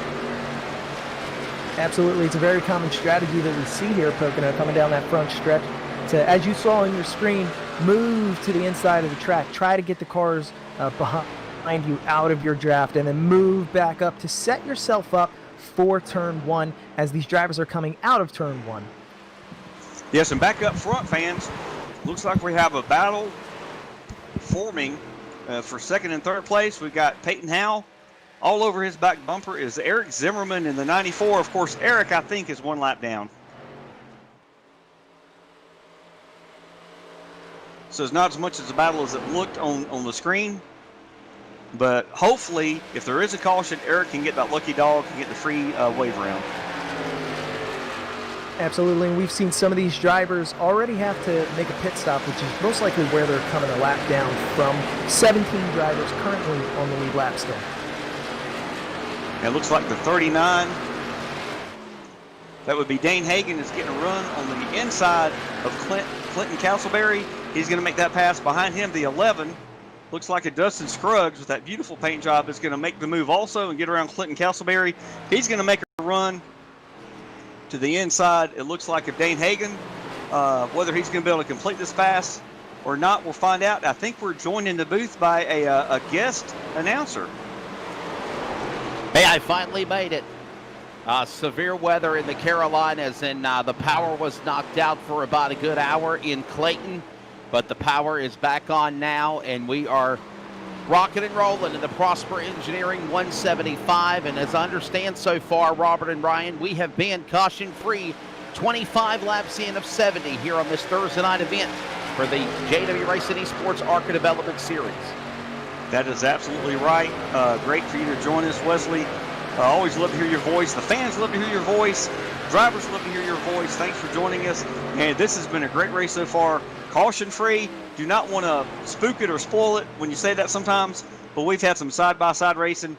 Absolutely. It's a very common strategy that we see here at Pocono, coming down that front stretch to, as you saw on your screen, move to the inside of the track. Try to get the cars behind you out of your draft, and then move back up to set yourself up for turn 1 as these drivers are coming out of turn 1. Yes, and back up front, fans, looks like we have a battle forming for 2nd and 3rd place. We've got Peyton Howe. All over his back bumper is Eric Zimmerman in the 94. Of course, Eric, I think, is 1 lap down. So it's not as much as a battle as it looked on the screen. But hopefully, if there is a caution, Eric can get that lucky dog and get the free wave round. Absolutely, and we've seen some of these drivers already have to make a pit stop, which is most likely where they're coming a lap down from. 17 drivers currently on the lead lap still. It looks like the 39, that would be Dane Hagan, is getting a run on the inside of Clinton Castleberry. He's going to make that pass behind him. The 11 looks like a Dustin Scruggs with that beautiful paint job is going to make the move also and get around Clinton Castleberry. He's going to make a run to the inside. It looks like a Dane Hagan. Whether he's going to be able to complete this pass or not, we'll find out. I think we're joined in the booth by a guest announcer. Hey, I finally made it. Severe weather in the Carolinas, and the power was knocked out for about a good hour in Clayton, but the power is back on now, and we are rocking and rolling in the Prosper Engineering 175. And as I understand so far, Robert and Ryan, we have been caution-free 25 laps in of 70 here on this Thursday night event for the JW Racing Esports ARCA Development Series. That is absolutely right. Great for you to join us, Wesley. Always love to hear your voice. The fans love to hear your voice. Drivers love to hear your voice. Thanks for joining us. And this has been a great race so far. Caution-free. Do not want to spook it or spoil it when you say that sometimes, but we've had some side-by-side racing,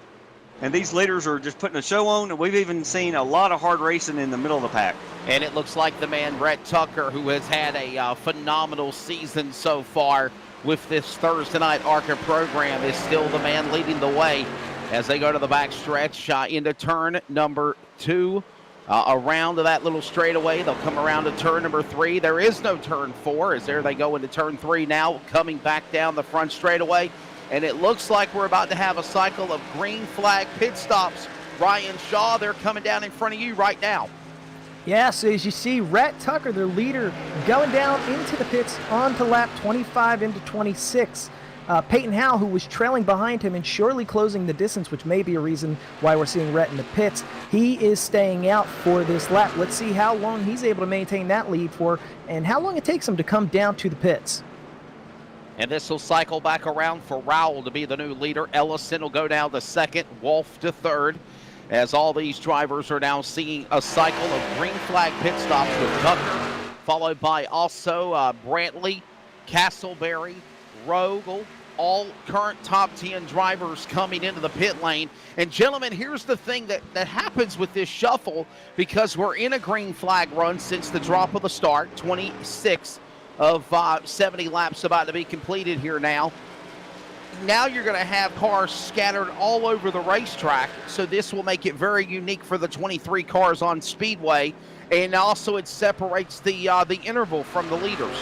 and these leaders are just putting a show on, and we've even seen a lot of hard racing in the middle of the pack. And it looks like the man, Brett Tucker, who has had a phenomenal season so far with this Thursday night ARCA program, is still the man leading the way as they go to the back stretch into turn number 2. Around to that little straightaway, they'll come around to turn number 3. There is no turn 4, as there they go into turn 3 now, coming back down the front straightaway. And it looks like we're about to have a cycle of green flag pit stops. Ryan Shaw, they're coming down in front of you right now. Yeah, so as you see, Rhett Tucker, their leader, going down into the pits onto lap 25 into 26. Peyton Howe, who was trailing behind him and surely closing the distance, which may be a reason why we're seeing Rhett in the pits, he is staying out for this lap. Let's see how long he's able to maintain that lead for and how long it takes him to come down to the pits. And this will cycle back around for Rowell to be the new leader. Ellison will go down to second, Wolf to third, as all these drivers are now seeing a cycle of green flag pit stops with Tucker, followed by also Brantley, Castleberry, Rogel, all current top 10 drivers coming into the pit lane. And gentlemen, here's the thing that happens with this shuffle, because we're in a green flag run since the drop of the start, 26 of 70 laps about to be completed here now. Now you're going to have cars scattered all over the racetrack, so this will make it very unique for the 23 cars on Speedway, and also it separates the interval from the leaders.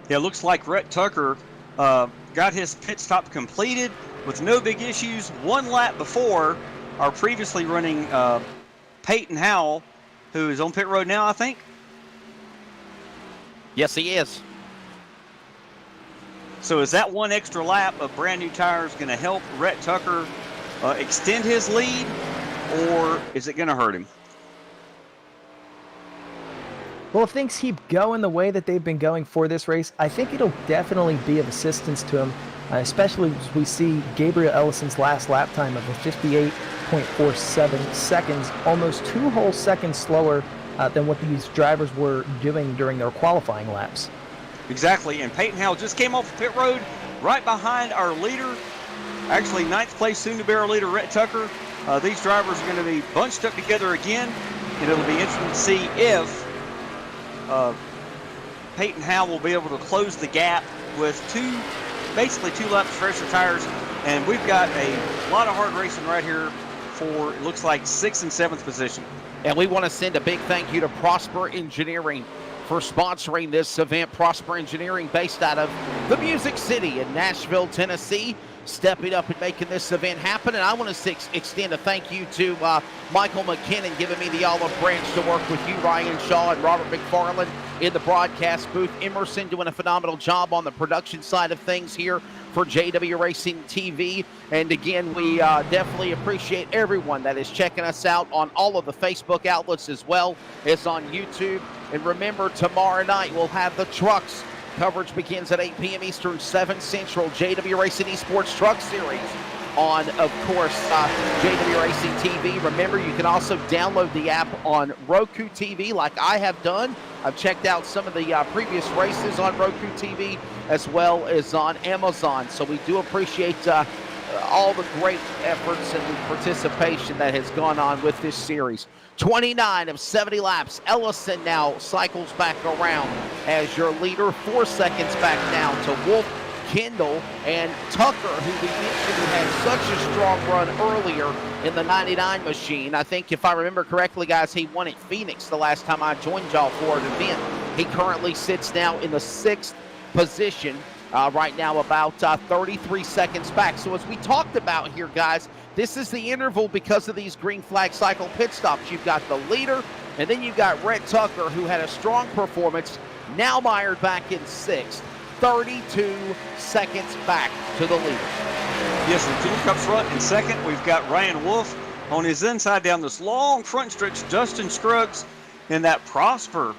Yeah, it looks like Rhett Tucker got his pit stop completed with no big issues 1 lap before our previously running Peyton Howell, who is on pit road now, I think. Yes, he is. So is that 1 extra lap of brand new tires going to help Rhett Tucker extend his lead, or is it going to hurt him? Well, if things keep going the way that they've been going for this race, I think it'll definitely be of assistance to him, especially as we see Gabriel Ellison's last lap time of a 58.47 seconds, almost 2 whole seconds slower than what these drivers were doing during their qualifying laps. Exactly, and Peyton Howell just came off the pit road right behind our leader, actually 9th place, soon to be our leader, Rhett Tucker. These drivers are going to be bunched up together again, and it'll be interesting to see if Peyton Howell will be able to close the gap with basically 2 laps of fresher tires, and we've got a lot of hard racing right here for, it looks like, 6th and 7th position. And we want to send a big thank you to Prosper Engineering for sponsoring this event. Prosper Engineering, based out of the Music City in Nashville, Tennessee, stepping up and making this event happen. And I want to extend a thank you to Michael McKinnon, giving me the olive branch to work with you, Ryan Shaw, and Robert McFarland in the broadcast booth. Emerson doing a phenomenal job on the production side of things here for JW Racing TV. And again, we definitely appreciate everyone that is checking us out on all of the Facebook outlets as well as on YouTube. And remember, tomorrow night we'll have the trucks. Coverage begins at 8 p.m. Eastern, 7 Central, JW Racing Esports Truck Series on, of course, JW Racing TV. Remember, you can also download the app on Roku TV like I have done. I've checked out some of the previous races on Roku TV as well as on Amazon. So we do appreciate all the great efforts and participation that has gone on with this series. 29 of 70 laps. Ellison now cycles back around as your leader, 4 seconds back down to Wolf, Kendall, and Tucker, who we mentioned had such a strong run earlier in the 99 machine. I think if I remember correctly, guys, he won at Phoenix the last time I joined y'all for an event. He currently sits now in the 6th position, right now about 33 seconds back. So as we talked about here, guys, this is the interval because of these green flag cycle pit stops. You've got the leader, and then you've got Rhett Tucker, who had a strong performance, now mired back in 6th, 32 seconds back to the leader. Yes, and Team Cup front in 2nd. We've got Ryan Wolf on his inside down this long front stretch. Dustin Scruggs in that Prosper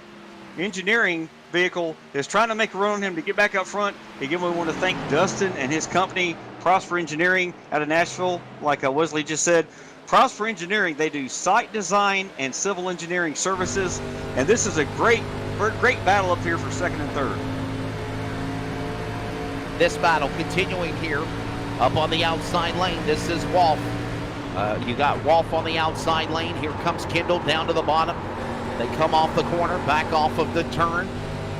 Engineering vehicle is trying to make a run on him to get back up front. Again, we want to thank Dustin and his company, Prosper Engineering out of Nashville. Like Wesley just said, Prosper Engineering, they do site design and civil engineering services, and this is a great battle up here for 2nd and 3rd. This battle continuing here up on the outside lane. This is Wolf. You got Wolf on the outside lane. Here comes Kendall down to the bottom. They come off the corner, back off of the turn,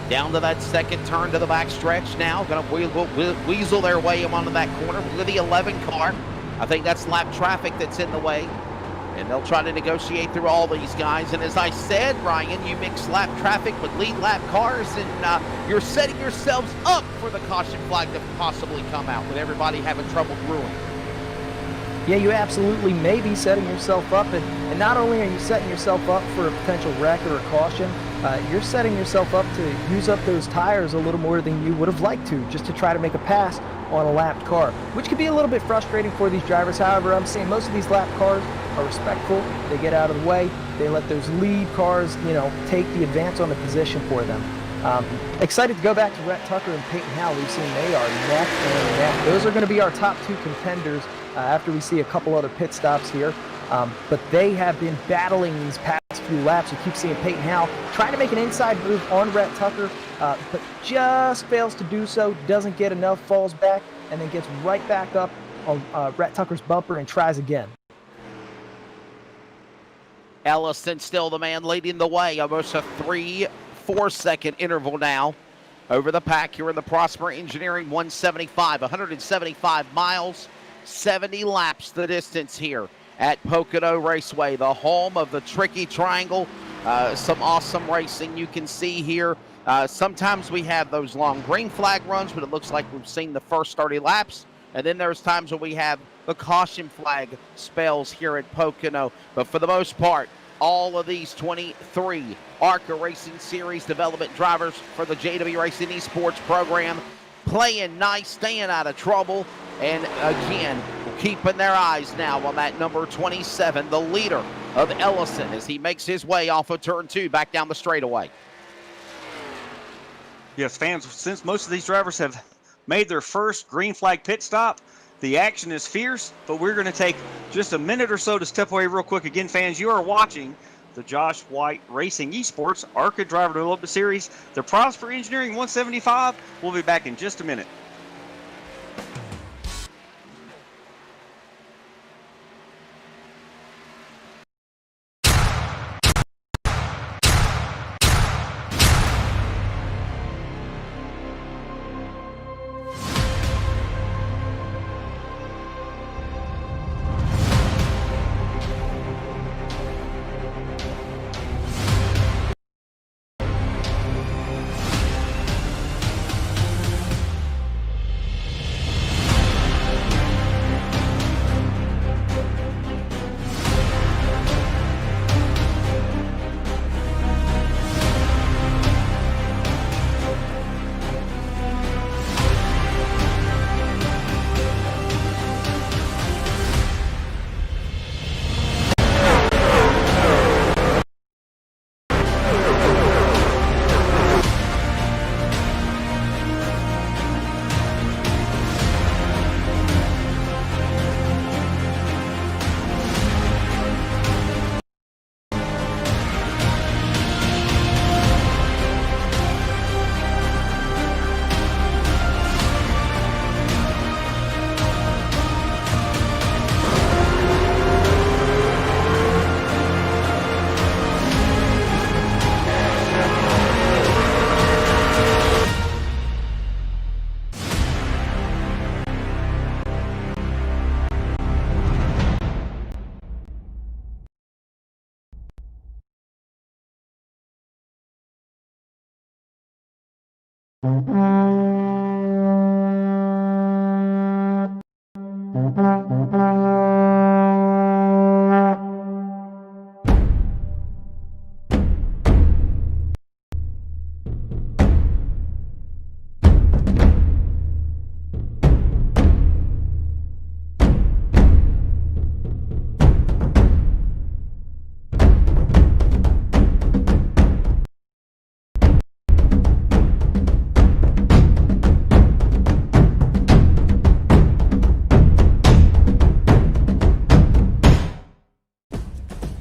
down to that 2nd turn to the back stretch now. Going to weasel their way onto that corner with the 11 car. I think that's lap traffic that's in the way. And they'll try to negotiate through all these guys. And as I said, Ryan, you mix lap traffic with lead lap cars, and you're setting yourselves up for the caution flag to possibly come out with everybody having trouble through. Yeah, you absolutely may be setting yourself up, and not only are you setting yourself up for a potential wreck or a caution, you're setting yourself up to use up those tires a little more than you would have liked to, just to try to make a pass on a lapped car, which can be a little bit frustrating for these drivers. However, I'm seeing most of these lapped cars are respectful. They get out of the way. They let those lead cars, take the advance on the position for them. Excited to go back to Rhett Tucker and Peyton Howell. We've seen they are neck and neck. Those are going to be our top two contenders after we see a couple other pit stops here. But they have been battling these past few laps. You keep seeing Peyton Howell trying to make an inside move on Rhett Tucker, but just fails to do so, doesn't get enough, falls back, and then gets right back up on Rhett Tucker's bumper and tries again. Ellison still the man leading the way, almost a 3-4 second interval now over the pack here in the Prosper Engineering 175, 175 miles, 70 laps the distance here at Pocono Raceway, the home of the Tricky Triangle. Some awesome racing you can see here. Sometimes we have those long green flag runs, but it looks like we've seen the first 30 laps. And then there's times when we have the caution flag spells here at Pocono. But for the most part, all of these 23 ARCA Racing Series development drivers for the JW Racing Esports program playing nice, staying out of trouble. And again, keeping their eyes now on that number 27, the leader of Ellison, as he makes his way off of turn 2 back down the straightaway. Yes, fans, since most of these drivers have made their first green flag pit stop, the action is fierce, but we're going to take just a minute or so to step away real quick. Again, fans, you are watching the Josh White Racing Esports ARCA Driver Development Series, the Prosper Engineering 175. We'll be back in just a minute.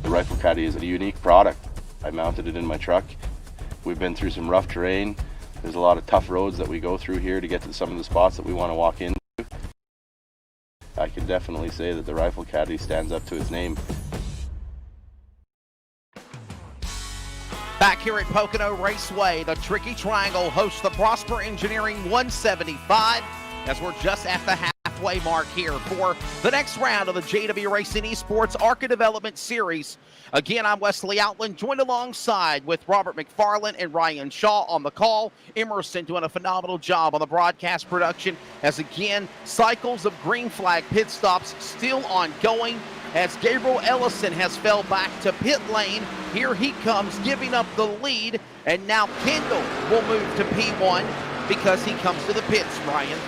Rifle Caddy is a unique product. I mounted it in my truck. We've been through some rough terrain. There's a lot of tough roads that we go through here to get to some of the spots that we want to walk into. I can definitely say that the Rifle Caddy stands up to its name. Back here at Pocono Raceway, the Tricky Triangle hosts the Prosper Engineering 175 as we're just at the halfway mark here for the next round of the JW Racing Esports ARCA Development Series. Again, I'm Wesley Outland, joined alongside with Robert McFarland and Ryan Shaw on the call. Emerson doing a phenomenal job on the broadcast production as, again, cycles of green flag pit stops still ongoing. as Gabriel Ellison has fell back to pit lane. Here he comes, giving up the lead, and now Kendall will move to P1 because he comes to the pits, Ryan.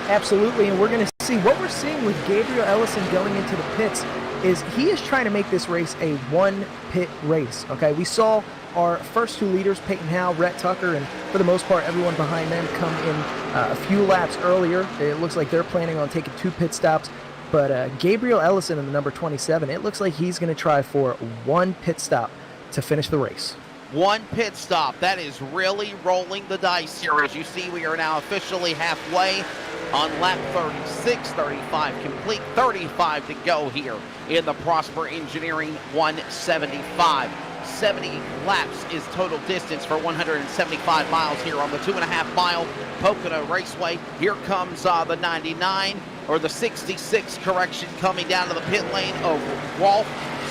Absolutely, and we're going to see what we're seeing with Gabriel Ellison going into the pits is he is trying to make this race a one-pit race, okay? We saw our first two leaders, Peyton Howe, Rhett Tucker, and for the most part, everyone behind them come in a few laps earlier. It looks like they're planning on taking 2 pit stops, but Gabriel Ellison in the number 27, it looks like he's going to try for 1 pit stop to finish the race. 1 pit stop. That is really rolling the dice here. As you see, we are now officially halfway on lap 36, 35 complete, 35 to go here in the Prosper Engineering 175. 70 laps is total distance for 175 miles here on the 2.5-mile Pocono Raceway. Here comes the 99, or the 66 correction, coming down to the pit lane of Rolf.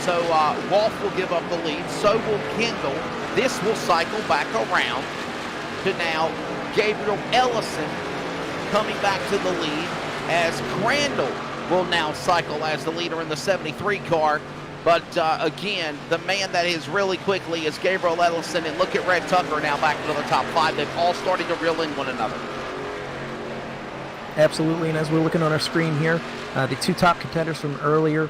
So Rolf will give up the lead, so will Kendall. This will cycle back around to now Gabriel Ellison coming back to the lead, as Crandall will now cycle as the leader in the 73 car. But again, the man that is really quickly is Gabriel Ellison, and look at Red Tucker now back into the top 5. They've all started to reel in one another. Absolutely, and as we're looking on our screen here, the 2 top contenders from earlier,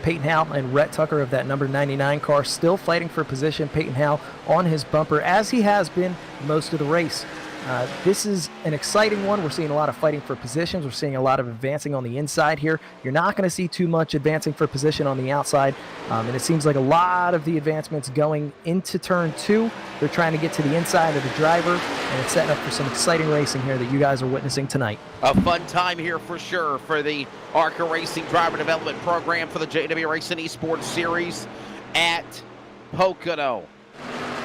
Peyton Howe and Rhett Tucker of that number 99 car, still fighting for position. Peyton Howe on his bumper, as he has been most of the race. This is an exciting one. We're seeing a lot of fighting for positions. We're seeing a lot of advancing on the inside here. You're not going to see too much advancing for position on the outside, and it seems like a lot of the advancements going into turn 2. They're trying to get to the inside of the driver, and it's setting up for some exciting racing here that you guys are witnessing tonight. A fun time here for sure for the ARCA Racing Driver Development Program for the JW Racing Esports Series at Pocono.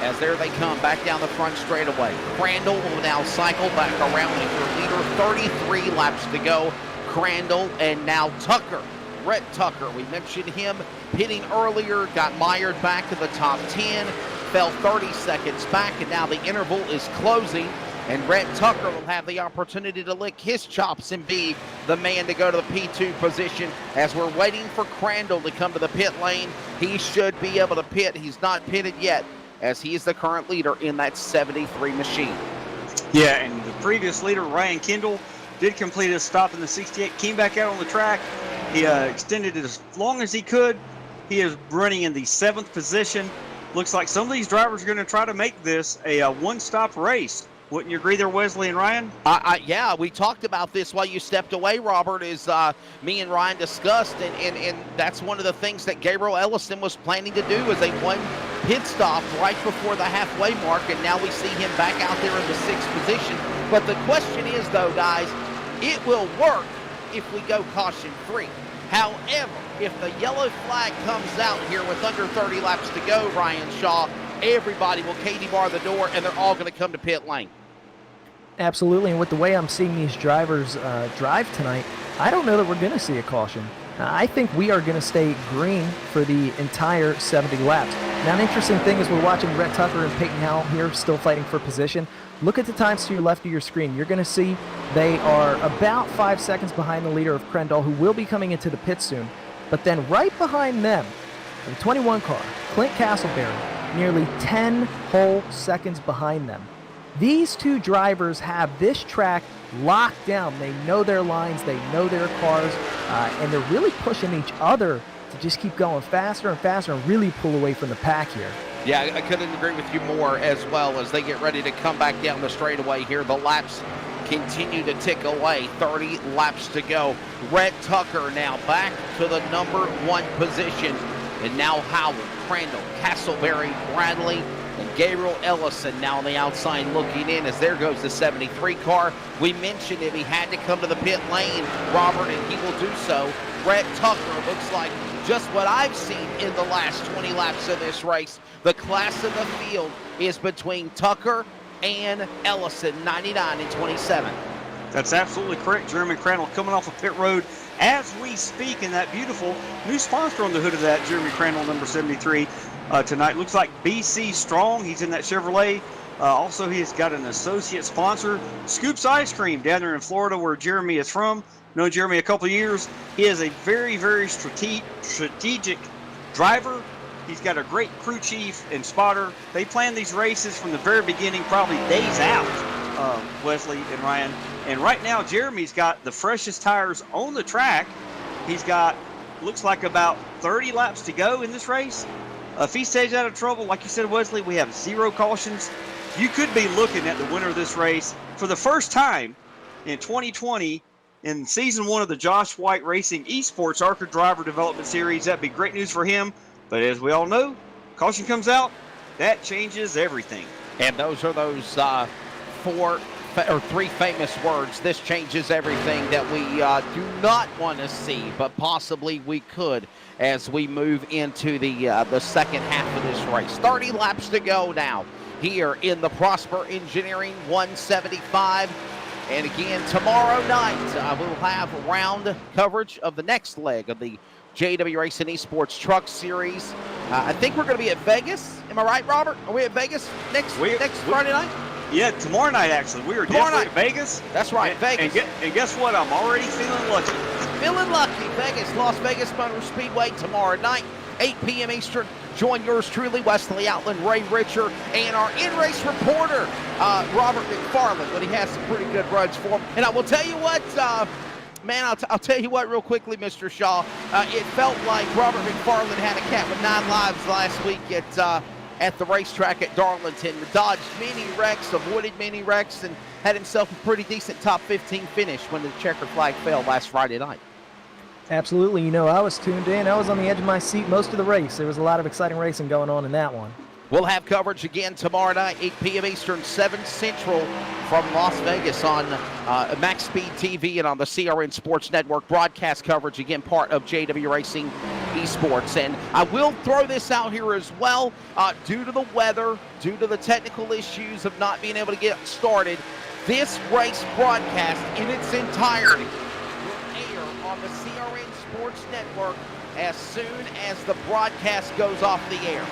As there they come back down the front straightaway. Crandall will now cycle back around as your leader. 33 laps to go. Crandall and now Tucker. Rhett Tucker, we mentioned him pitting earlier, got mired back to the top 10, fell 30 seconds back, and now the interval is closing. And Rhett Tucker will have the opportunity to lick his chops and be the man to go to the P2 position. As we're waiting for Crandall to come to the pit lane, he should be able to pit. He's not pitted yet, as he is the current leader in that 73 machine. Yeah, and the previous leader, Ryan Kendall, did complete his stop in the 68, came back out on the track. He extended it as long as he could. He is running in the 7th position. Looks like some of these drivers are going to try to make this a one-stop race. Wouldn't you agree there, Wesley and Ryan? Yeah, we talked about this while you stepped away, Robert, as me and Ryan discussed, and that's one of the things that Gabriel Ellison was planning to do, is a one pit stop right before the halfway mark, and now we see him back out there in the 6th position. But the question is, though, guys, it will work if we go caution-free. However, if the yellow flag comes out here with under 30 laps to go, Ryan Shaw, everybody will Katie bar the door, and they're all going to come to pit lane. Absolutely, and with the way I'm seeing these drivers drive tonight, I don't know that we're going to see a caution. I think we are going to stay green for the entire 70 laps. Now, an interesting thing is we're watching Rhett Tucker and Peyton Howe here still fighting for position. Look at the times to your left of your screen. You're going to see they are about 5 seconds behind the leader of Crandall, who will be coming into the pit soon. But then right behind them, the 21 car, Clint Castleberry, nearly 10 whole seconds behind them. These two drivers have this track locked down. They know their lines, they know their cars, and they're really pushing each other to just keep going faster and faster and really pull away from the pack here. Yeah, I couldn't agree with you more, as well as they get ready to come back down the straightaway here. The laps continue to tick away. 30 laps to go. Rhett Tucker now back to the number 1 position. And now Howell, Crandall, Castleberry, Bradley, and Gabriel Ellison now on the outside looking in, as there goes the 73 car. We mentioned if he had to come to the pit lane, Robert, and he will do so. Rhett Tucker looks like just what I've seen in the last 20 laps of this race. The class of the field is between Tucker and Ellison, 99 and 27. That's absolutely correct. Jeremy Crandall coming off of pit road as we speak, and that beautiful new sponsor on the hood of that Jeremy Crandall number 73 tonight. Looks like BC Strong. He's in that Chevrolet. Also, he has got an associate sponsor, Scoops Ice Cream, down there in Florida where Jeremy is from. known Jeremy a couple of years. He is a very, very strategic driver. He's got a great crew chief and spotter. They plan these races from the very beginning, probably days out, Wesley and Ryan. And right now, Jeremy's got the freshest tires on the track. He's got, looks like about 30 laps to go in this race. If he stays out of trouble, like you said, Wesley, we have 0 cautions. You could be looking at the winner of this race for the first time in 2020 in season 1 of the Josh White Racing Esports ARCA Driver Development Series. That'd be great news for him. But as we all know, caution comes out, that changes everything. And those are those 3 famous words. This changes everything that we do not want to see, but possibly we could as we move into the second half of this race. 30 laps to go now here in the Prosper Engineering 175. And again, tomorrow night, we'll have round coverage of the next leg of the JW Racing Esports Truck Series. I think we're going to be at Vegas. Am I right, Robert? Are we at Vegas next Friday night? Yeah, tomorrow night, actually. We are definitely at Vegas. That's right, Vegas. And guess what? I'm already feeling lucky. Feeling lucky. Vegas, Las Vegas Motor Speedway tomorrow night, 8 p.m. Eastern. Join yours truly, Wesley Outland, Ray Richer, and our in-race reporter, Robert McFarland, when he has some pretty good runs for him. And I will tell you what, man, I'll tell you what real quickly, Mr. Shaw. It felt like Robert McFarland had a cat with 9 lives last week at the racetrack at Darlington. Dodged many wrecks, avoided many wrecks, and had himself a pretty decent top 15 finish when the checker flag fell last Friday night. Absolutely. I was tuned in. I was on the edge of my seat most of the race. There was a lot of exciting racing going on in that one. We'll have coverage again tomorrow night, 8 p.m. Eastern, 7 Central from Las Vegas on Max Speed TV and on the CRN Sports Network. Broadcast coverage, again, part of JW Racing Esports. And I will throw this out here as well. Due to the weather, due to the technical issues of not being able to get started, this race broadcast in its entirety will air on the CRN Sports Network as soon as the broadcast goes off the air.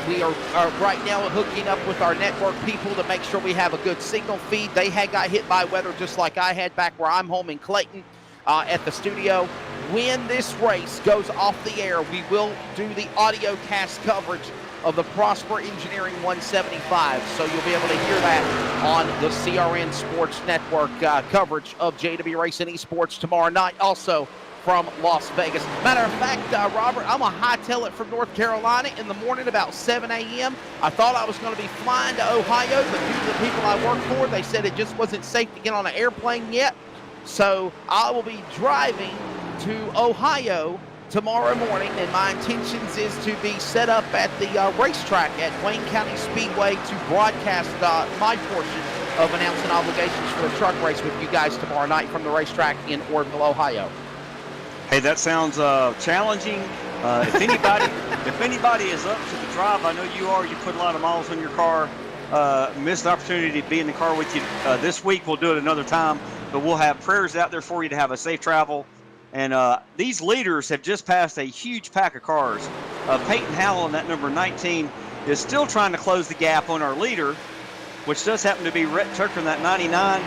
We are right now hooking up with our network people to make sure we have a good signal feed. They got hit by weather just like I had back where I'm home in Clayton at the studio. When this race goes off the air, we will do the audio cast coverage of the Prosper Engineering 175. So you'll be able to hear that on the CRN Sports Network coverage of JW Racing Esports tomorrow night. Also from Las Vegas. Matter of fact, Robert, I'm going to hightail it from North Carolina in the morning about 7 a.m. I thought I was going to be flying to Ohio, but due to the people I work for, they said it just wasn't safe to get on an airplane yet. So I will be driving to Ohio tomorrow morning, and my intentions is to be set up at the racetrack at Wayne County Speedway to broadcast my portion of announcing obligations for the truck race with you guys tomorrow night from the racetrack in Orville, Ohio. Hey, that sounds challenging. If anybody is up to the drive, I know you are. You put a lot of miles on your car. Missed the opportunity to be in the car with you this week. We'll do it another time, but we'll have prayers out there for you to have a safe travel. And these leaders have just passed a huge pack of cars. Peyton Howell in that number 19 is still trying to close the gap on our leader, which does happen to be Rhett Tucker in that 99.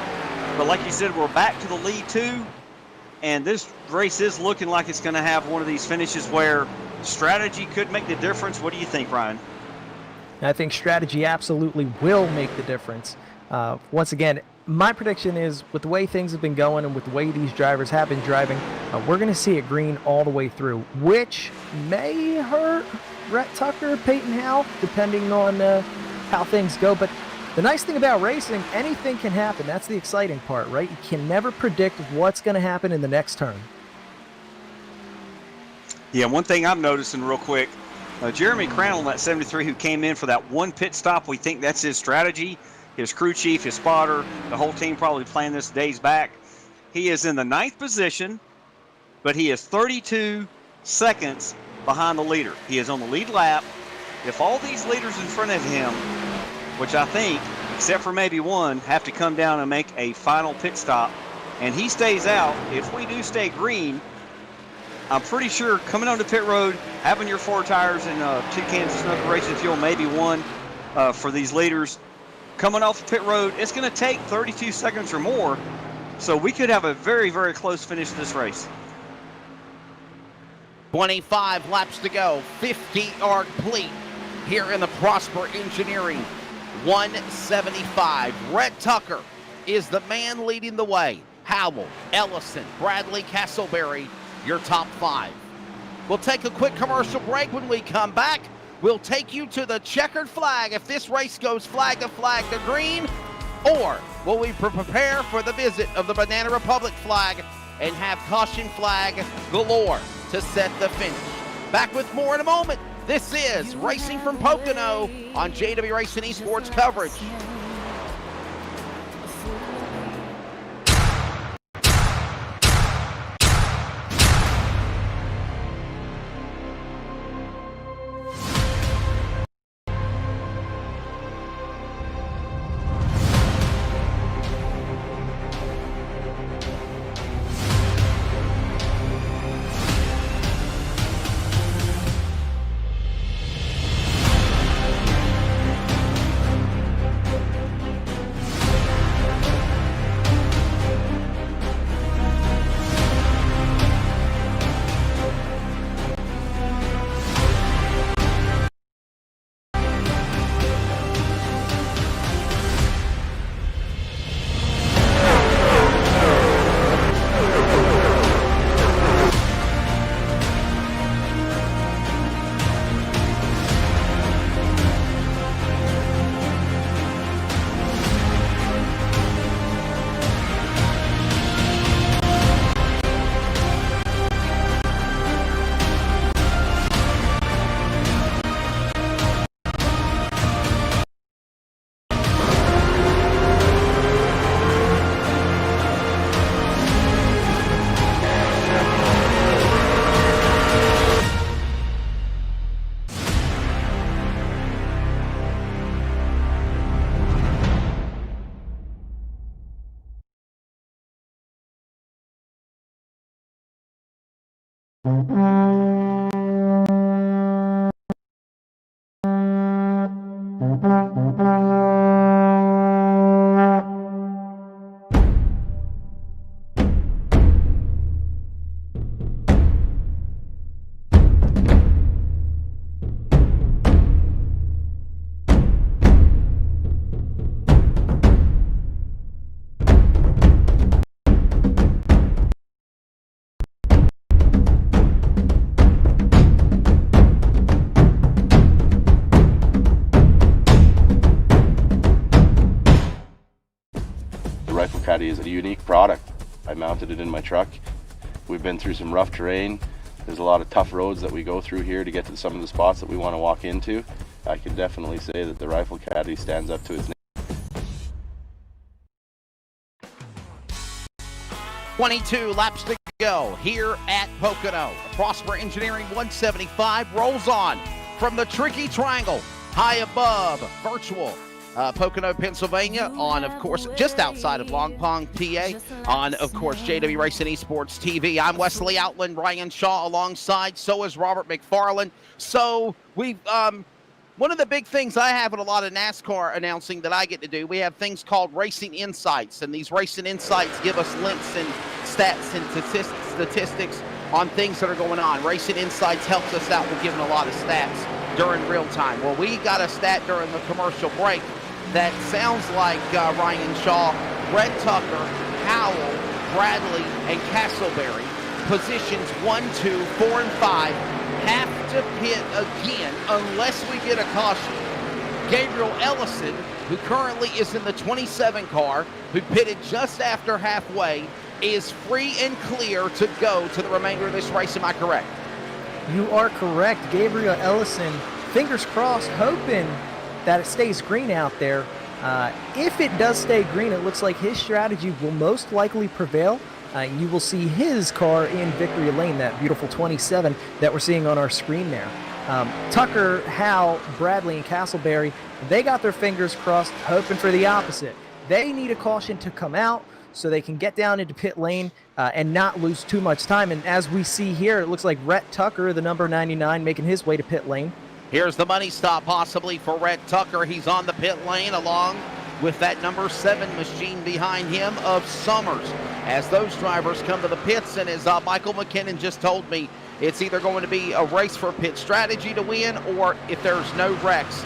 But like you said, we're back to the lead too. And this race is looking like it's going to have one of these finishes where strategy could make the difference. What do you think, Ryan? I think strategy absolutely will make the difference. Once again, my prediction is with the way things have been going and with the way these drivers have been driving, we're going to see it green all the way through, which may hurt Rhett Tucker, Peyton Howell, depending on how things go. But the nice thing about racing, anything can happen. That's the exciting part, right? You can never predict what's going to happen in the next turn. Yeah, one thing I'm noticing real quick, Jeremy Crandall, that 73 who came in for that one pit stop, we think that's his strategy. His crew chief, his spotter, the whole team probably planned this days back. He is in the 9th position, but he is 32 seconds behind the leader. He is on the lead lap. If all these leaders in front of him, which I think, except for maybe one, have to come down and make a final pit stop, and he stays out, if we do stay green, I'm pretty sure coming onto pit road, having your 4 tires and 2 cans of Snook Racing fuel, maybe one for these leaders, coming off the pit road, it's going to take 32 seconds or more So we could have a very, very close finish to this race. 25 laps to go, 50 are complete here in the Prosper Engineering 175. Rhett Tucker is the man leading the way. Howell, Ellison, Bradley, Castleberry, your top 5. We'll take a quick commercial break. When we come back, we'll take you to the checkered flag if this race goes flag to green, or will we prepare for the visit of the Banana Republic flag and have caution flag galore to set the finish. Back with more in a moment. This is Racing from Pocono on JW Racing Esports coverage. Caddy is a unique product. I mounted it in my truck. We've been through some rough terrain. There's a lot of tough roads that we go through here to get to some of the spots that we want to walk into. I can definitely say that the Rifle Caddy stands up to its name. 22 laps to go here at Pocono. Prosper Engineering 175 rolls on from the tricky triangle high above virtual Pocono, Pennsylvania, on, of course, just outside of Long Pond, PA, on, of course, JW Racing Esports TV. I'm Wesley Outland, Ryan Shaw alongside, so is Robert McFarland. So we've, one of the big things I have in a lot of NASCAR announcing that I get to do, we have things called Racing Insights, and these Racing Insights give us links and stats and statistics on things that are going on. Racing Insights helps us out with giving a lot of stats during real time. Well, we got a stat during the commercial break that sounds like Ryan Shaw, Rhett Tucker, Howell, Bradley, and Castleberry, positions 1, 2, 4, and 5, have to pit again unless we get a caution. Gabriel Ellison, who currently is in the 27 car, who pitted just after halfway, is free and clear to go to the remainder of this race. Am I correct? You are correct. Gabriel Ellison, fingers crossed, hoping that it stays green out there. If it does stay green, it looks like his strategy will most likely prevail. You will see his car in victory lane, that beautiful 27 that we're seeing on our screen there. Tucker, Howell, Bradley, and Castleberry, they got their fingers crossed, hoping for the opposite. They need a caution to come out so they can get down into pit lane and not lose too much time. And as we see here, it looks like Rhett Tucker, the number 99, making his way to pit lane. Here's the money stop possibly for Rhett Tucker. He's on the pit lane along with that number 7 machine behind him of Summers. as those drivers come to the pits. And as Michael McKinnon just told me, it's either going to be a race for pit strategy to win, or if there's no wrecks,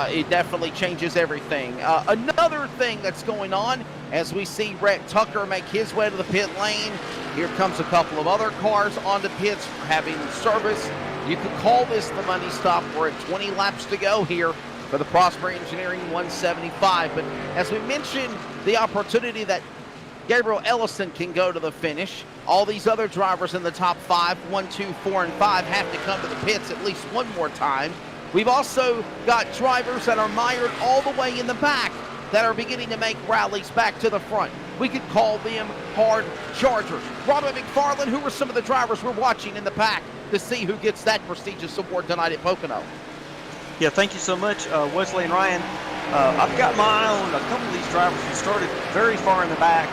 it definitely changes everything. Another thing that's going on, as we see Rhett Tucker make his way to the pit lane, here comes a couple of other cars onto pits having service. You could call this the money stop. We're at 20 laps to go here for the Prosper Engineering 175. But as we mentioned, the opportunity that Gabriel Ellison can go to the finish. All these other drivers in the top 5, 1, 2, 4, and 5, have to come to the pits at least one more time. We've also got drivers that are mired all the way in the back that are beginning to make rallies back to the front. We could call them hard chargers. Robert McFarland, who are some of the drivers we're watching in the pack to see who gets that prestigious award tonight at Pocono? Yeah, thank you so much, Wesley and Ryan. I've got my eye on a couple of these drivers who started very far in the back.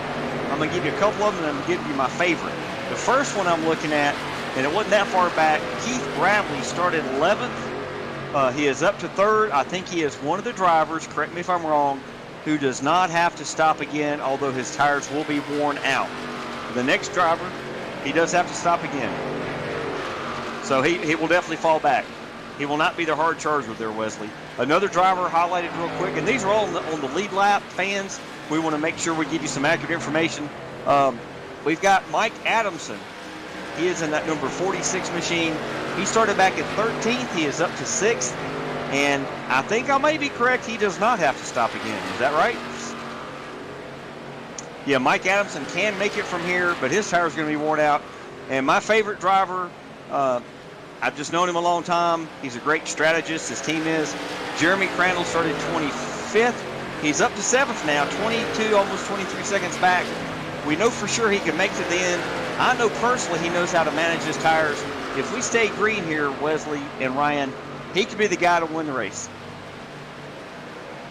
I'm going to give you a couple of them, and I'm going to give you my favorite. The first one I'm looking at, and it wasn't that far back, Keith Bradley started 11th. He is up to 3rd. I think he is one of the drivers, correct me if I'm wrong, who does not have to stop again, although his tires will be worn out. The next driver, he does have to stop again. So he will definitely fall back. He will not be the hard charger there, Wesley. Another driver highlighted real quick, and these are all on the lead lap, fans. We want to make sure we give you some accurate information. We've got Mike Adamson. He is in that number 46 machine. He started back at 13th. He is up to 6th. And I think I may be correct, he does not have to stop again. Is that right? Yeah, Mike Adamson can make it from here, but his tire is going to be worn out. And my favorite driver, I've just known him a long time. He's a great strategist, his team is. Jeremy Crandall started 25th. He's up to 7th now, 22, almost 23 seconds back. We know for sure he can make it to the end. I know personally he knows how to manage his tires. If we stay green here, Wesley and Ryan, he could be the guy to win the race.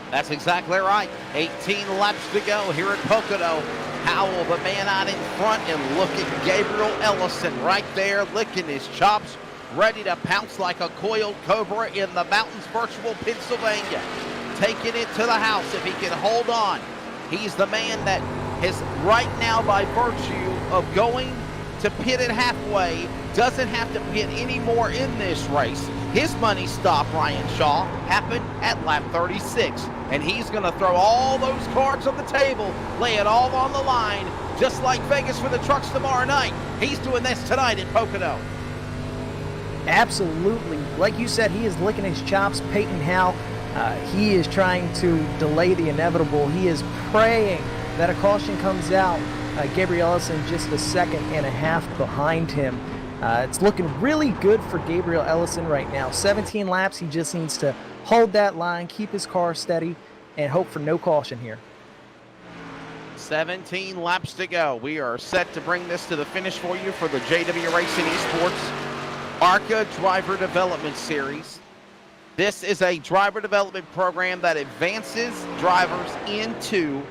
That's exactly right. 18 laps to go here at Pocono. Howell, the man out in front, and look at Gabriel Ellison right there, licking his chops, ready to pounce like a coiled cobra in the mountains, virtual Pennsylvania. Taking it to the house if he can hold on. He's the man that has right now, by virtue of going to pit at halfway, doesn't have to pit anymore in this race. His money stop, Ryan Shaw, happened at lap 36. And he's going to throw all those cards on the table, lay it all on the line, just like Vegas for the trucks tomorrow night. He's doing this tonight at Pocono. Absolutely. Like you said, he is licking his chops. Peyton Howell, he is trying to delay the inevitable. He is praying that a caution comes out. Gabriel Ellison just a second and a half behind him. It's looking really good for Gabriel Ellison right now. 17 laps. He just needs to hold that line, keep his car steady, and hope for no caution here. 17 laps to go. We are set to bring this to the finish for you for the JW Racing Esports ARCA Driver Development Series. This is a driver development program that advances drivers into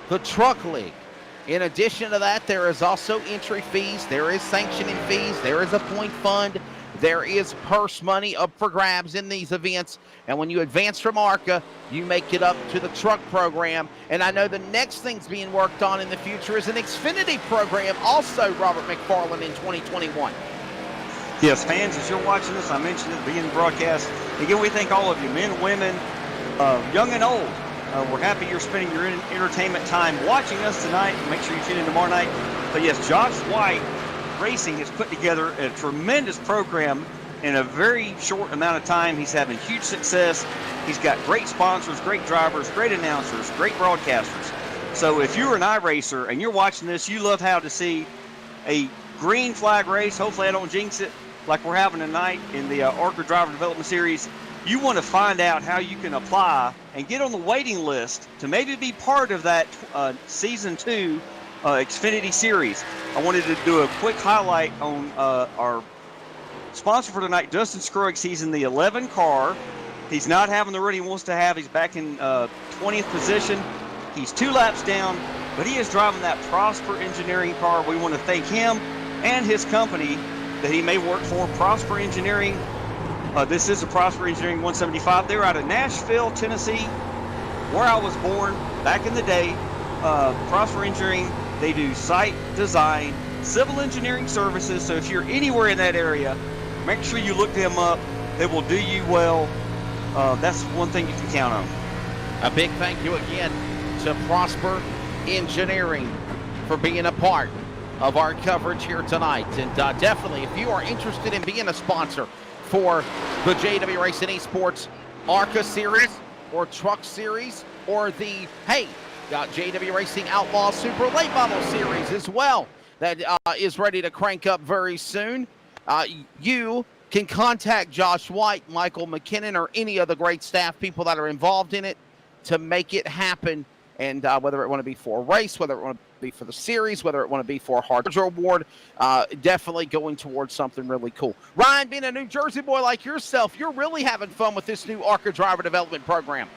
the Truck League. In addition to that, there is also entry fees, there is sanctioning fees, there is a point fund, there is purse money up for grabs in these events. And when you advance from ARCA, you make it up to the truck program. And I know the next thing's being worked on in the future is an Xfinity program, also Robert McFarland, in 2021. Yes, fans, as you're watching this, I mentioned at the beginning of the broadcast, again, we thank all of you, men, women, young and old. We're happy you're spending your entertainment time watching us tonight. Make sure you tune in tomorrow night. But yes, Josh White Racing has put together a tremendous program in a very short amount of time. He's having huge success. He's got great sponsors, great drivers, great announcers, great broadcasters. So if you're an iRacer and you're watching this, you love how to see a green flag race. Hopefully I don't jinx it like we're having tonight in the ARCA Driver Development Series. You want to find out how you can apply and get on the waiting list to maybe be part of that Season 2 Xfinity Series. I wanted to do a quick highlight on our sponsor for tonight, Dustin Scruggs. He's in the 11 car. He's not having the run he wants to have. He's back in 20th position. He's 2 laps down, but he is driving that Prosper Engineering car. We want to thank him and his company that he may work for, Prosper Engineering. This is a Prosper Engineering 175. They're out of Nashville, Tennessee, where I was born back in the day. Prosper Engineering They do site design, civil engineering services. So if you're anywhere in that area, make sure you look them up. They will do you well. That's one thing you can count on. A big thank you again to Prosper Engineering for being a part of our coverage here tonight. And definitely, if you are interested in being a sponsor for the JW Racing Esports ARCA Series or Truck Series or the, JW Racing Outlaw Super Late Model Series as well, that is ready to crank up very soon, you can contact Josh White, Michael McKinnon, or any of the great staff people that are involved in it to make it happen. And whether it want to be for a race, whether it want to be for the series, whether it want to be for a hard award, definitely going towards something really cool. Ryan, being a New Jersey boy like yourself, you're really having fun with this new ARCA driver development program.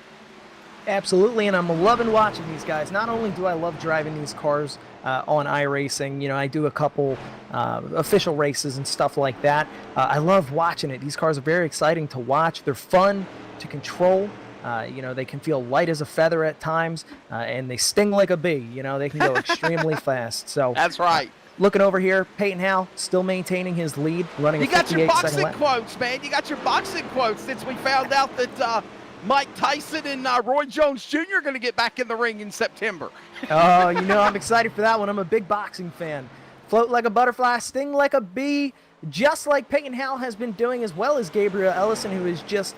Absolutely, and I'm loving watching these guys. Not only do I love driving these cars on iRacing, I do a couple official races and stuff like that. I love watching it. These cars are very exciting to watch. They're fun to control. They can feel light as a feather at times, and they sting like a bee. They can go extremely fast. So that's right. Looking over here, Peyton Howell still maintaining his lead, running. You got your boxing quotes, man. You got your boxing quotes since we found out that Mike Tyson and Roy Jones Jr. are going to get back in the ring in September. Oh, I'm excited for that one. I'm a big boxing fan. Float like a butterfly, sting like a bee, just like Peyton Howell has been doing, as well as Gabriel Ellison, who is just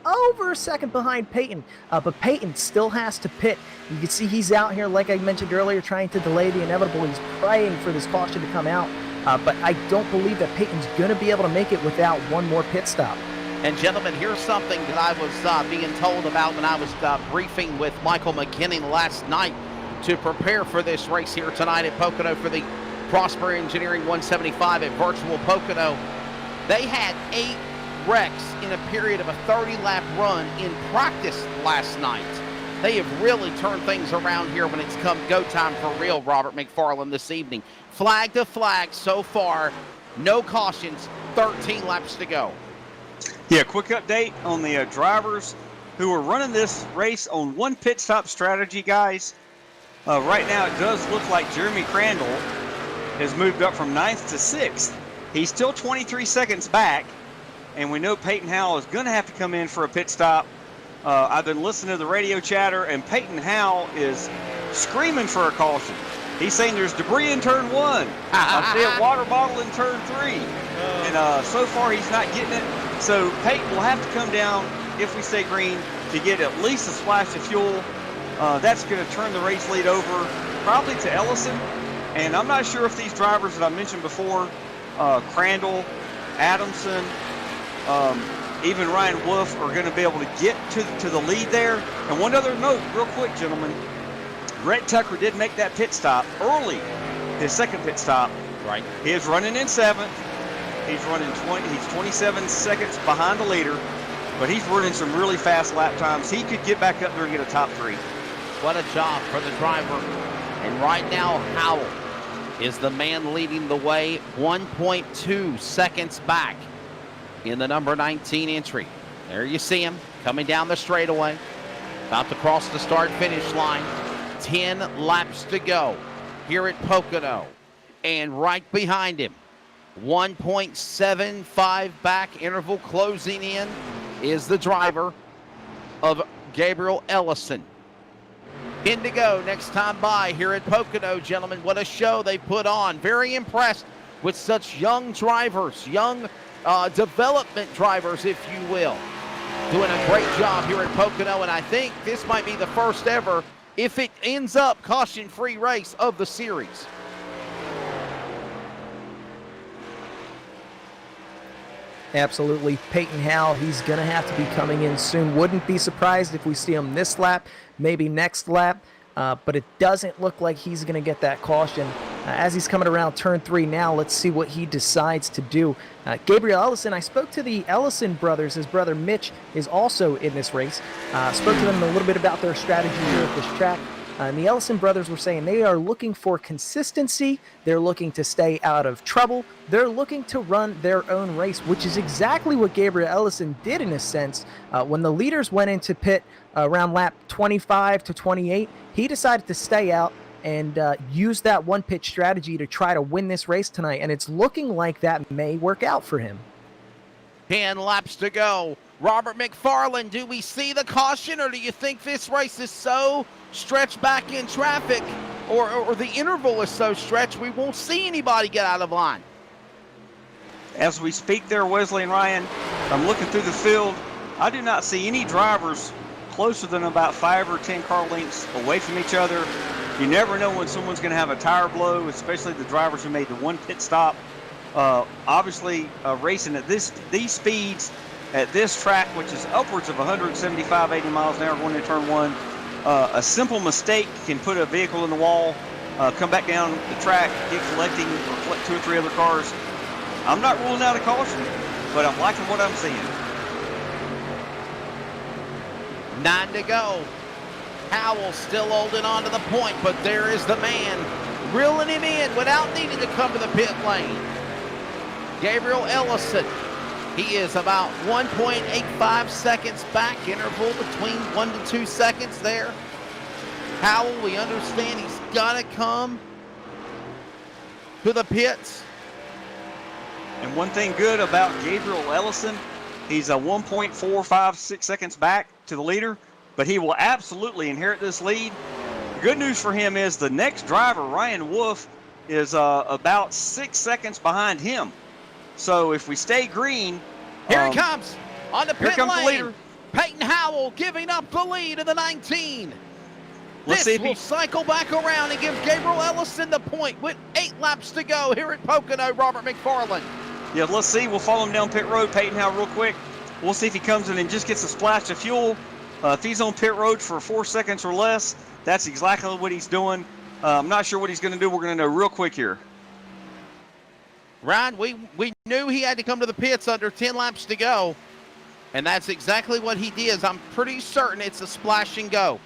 over a second behind Peyton. But Peyton still has to pit. You can see he's out here, like I mentioned earlier, trying to delay the inevitable. He's praying for this caution to come out. But I don't believe that Peyton's going to be able to make it without one more pit stop. And gentlemen, here's something that I was being told about when I was briefing with Michael McKinnon last night to prepare for this race here tonight at Pocono for the Prosper Engineering 175 at Virtual Pocono. They had 8 wrecks in a period of a 30-lap run in practice last night. They have really turned things around here when it's come go time for real, Robert McFarland, this evening. Flag to flag so far, no cautions, 13 laps to go. Yeah, quick update on the drivers who are running this race on one pit stop strategy, guys. Right now, it does look like Jeremy Crandall has moved up from 9th to 6th. He's still 23 seconds back, and we know Peyton Howell is going to have to come in for a pit stop. I've been listening to the radio chatter, and Peyton Howell is screaming for a caution. He's saying there's debris in turn 1. I see a water bottle in turn 3. And so far, he's not getting it. So Peyton will have to come down, if we stay green, to get at least a splash of fuel. That's going to turn the race lead over probably to Ellison. And I'm not sure if these drivers that I mentioned before, Crandall, Adamson, even Ryan Wolf, are going to be able to get to the lead there. And one other note, real quick, gentlemen. Rhett Tucker did make that pit stop early, his second pit stop. Right. He is running in 7th. He's running 27 seconds behind the leader, but he's running some really fast lap times. He could get back up there and get a top 3. What a job for the driver. And right now, Howell is the man leading the way, 1.2 seconds back in the number 19 entry. There you see him coming down the straightaway, about to cross the start-finish line. 10 laps to go here at Pocono. And right behind him, 1.75 back, interval closing in, is the driver of Gabriel Ellison. In to go next time by here at Pocono, gentlemen. What a show they put on. Very impressed with such young drivers, young development drivers, if you will. Doing a great job here at Pocono, and I think this might be the first ever, if it ends up, caution-free race of the series. Absolutely. Peyton Howell, he's going to have to be coming in soon. Wouldn't be surprised if we see him this lap, maybe next lap, but it doesn't look like he's going to get that caution. As he's coming around turn 3 now, let's see what he decides to do. Gabriel Ellison, I spoke to the Ellison brothers. His brother Mitch is also in this race. Spoke to them a little bit about their strategy here at this track. And the Ellison brothers were saying they are looking for consistency. They're looking to stay out of trouble. They're looking to run their own race, which is exactly what Gabriel Ellison did in a sense. When the leaders went into pit around lap 25 to 28, he decided to stay out, and use that one pitch strategy to try to win this race tonight. And it's looking like that may work out for him. 10 laps to go. Robert McFarland, do we see the caution, or do you think this race is so stretched back in traffic, or the interval is so stretched we won't see anybody get out of line? As we speak there, Wesley and Ryan, I'm looking through the field. I do not see any drivers closer than about 5 or 10 car lengths away from each other. You never know when someone's going to have a tire blow, especially the drivers who made the one pit stop. Obviously, racing at these speeds at this track, which is upwards of 175, 80 miles an hour going into turn 1, a simple mistake can put a vehicle in the wall, come back down the track, get collecting, or collect 2 or 3 other cars. I'm not ruling out a caution, but I'm liking what I'm seeing. 9 to go. Howell still holding on to the point, but there is the man reeling him in without needing to come to the pit lane. Gabriel Ellison. He is about 1.85 seconds back, interval between 1 to 2 seconds there. Howell, we understand he's got to come to the pits. And one thing good about Gabriel Ellison, he's a 1.456 seconds back to the leader, but he will absolutely inherit this lead. Good news for him is the next driver, Ryan Wolf, is about 6 seconds behind him. So if we stay green, here he comes on the pit here comes lane. The leader. Peyton Howell giving up the lead in the 19. Let's see This if will cycle back around and give Gabriel Ellison the point with 8 laps to go here at Pocono. Robert McFarland. Yeah, let's see. We'll follow him down pit road, Peyton Howell, real quick. We'll see if he comes in and just gets a splash of fuel. If he's on pit road for 4 seconds or less, that's exactly what he's doing. I'm not sure what he's going to do. We're going to know real quick here. Ryan, we knew he had to come to the pits under 10 laps to go, and that's exactly what he did. I'm pretty certain it's a splash and go.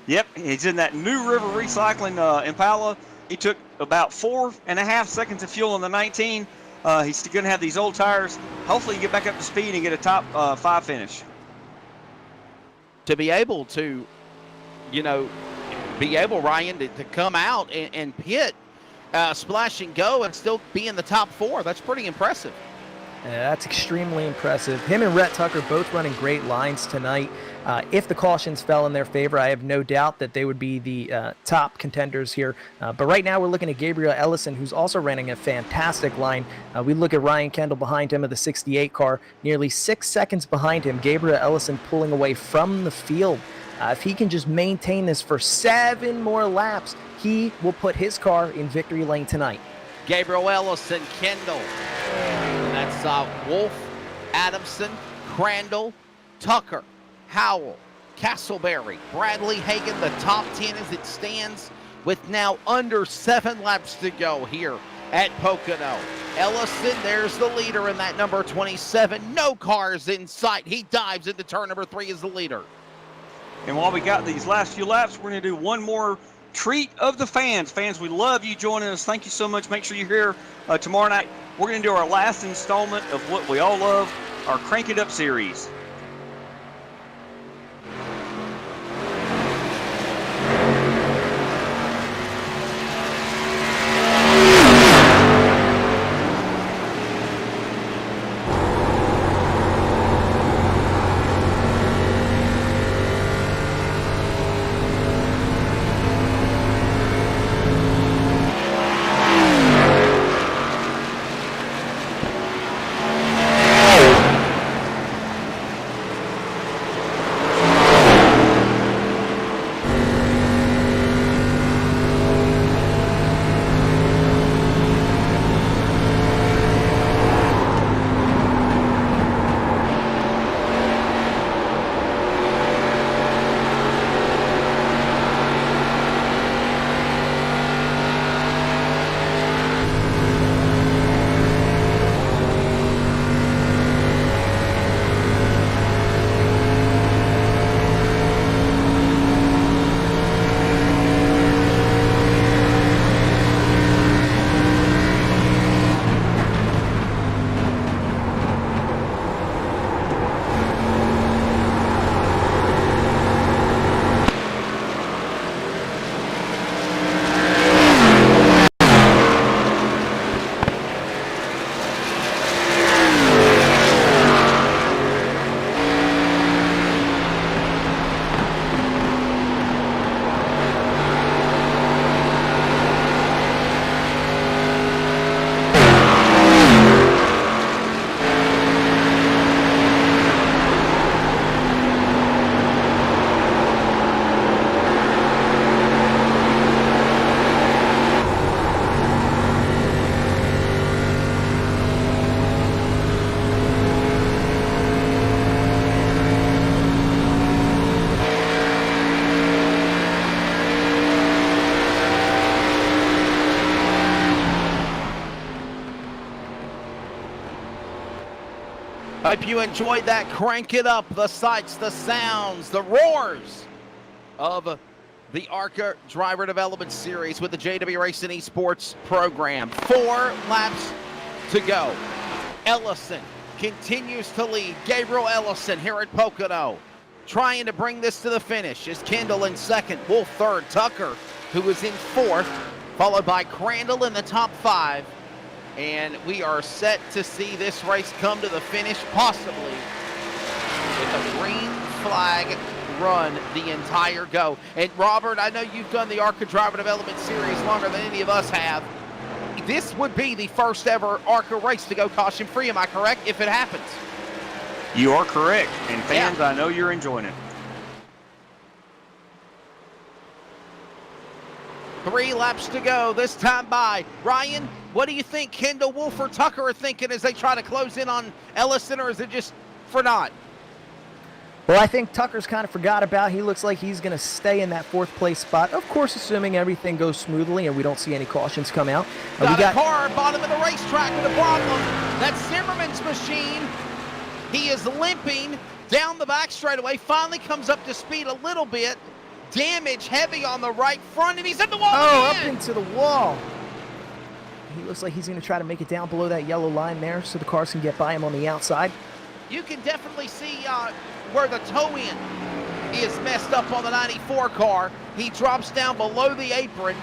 Yep, he's in that New River Recycling Impala. He took about 4.5 seconds of fuel in the 19. He's going to have these old tires. Hopefully, he get back up to speed and get a top 5 finish. To be able to, Ryan, to come out and pit, splash and go and still be in the top 4. That's pretty impressive. Yeah, that's extremely impressive. Him and Rhett Tucker both running great lines tonight. If the cautions fell in their favor, I have no doubt that they would be the top contenders here. But right now we're looking at Gabriel Ellison, who's also running a fantastic line. We look at Ryan Kendall behind him of the 68 car, nearly 6 seconds behind him. Gabriel Ellison pulling away from the field. If he can just maintain this for 7 more laps, he will put his car in victory lane tonight. Gabriel Ellison, Kendall. That's Wolf, Adamson, Crandall, Tucker, Howell, Castleberry, Bradley Hagan, the top 10 as it stands with now under 7 laps to go here at Pocono. Ellison, there's the leader in that number 27. No cars in sight. He dives into turn number 3 as the leader. And while we got these last few laps, we're going to do one more treat of the fans. Fans, we love you joining us. Thank you so much. Make sure you're here tomorrow night. We're going to do our last installment of what we all love, our Crank It Up series. Hope you enjoyed that. Crank it up. The sights, the sounds, the roars of the ARCA Driver Development Series with the JW Racing Esports program. 4 laps to go. Ellison continues to lead. Gabriel Ellison here at Pocono trying to bring this to the finish. Is Kendall in second, Wolf third, Tucker, who is in fourth, followed by Crandall in the top 5. And we are set to see this race come to the finish, possibly with a green flag run the entire go. And Robert, I know you've done the ARCA Driver Development Series longer than any of us have. This would be the first ever ARCA race to go caution free, am I correct, if it happens? You are correct. And fans, I know you're enjoying it. 3 laps to go this time by. Ryan, what do you think Kendall, Wolf, or Tucker are thinking as they try to close in on Ellison, or is it just for naught? Well, I think Tucker's kind of forgot about. He looks like he's going to stay in that 4th place spot. Of course, assuming everything goes smoothly and we don't see any cautions come out. We got a car bottom of the racetrack with a problem. That's Zimmerman's machine. He is limping down the back straightaway. Finally comes up to speed a little bit. Damage heavy on the right front, and he's in the wall again. Up into the wall. He looks like he's going to try to make it down below that yellow line there so the cars can get by him on the outside. You can definitely see where the toe-in is messed up on the 94 car. He drops down below the apron,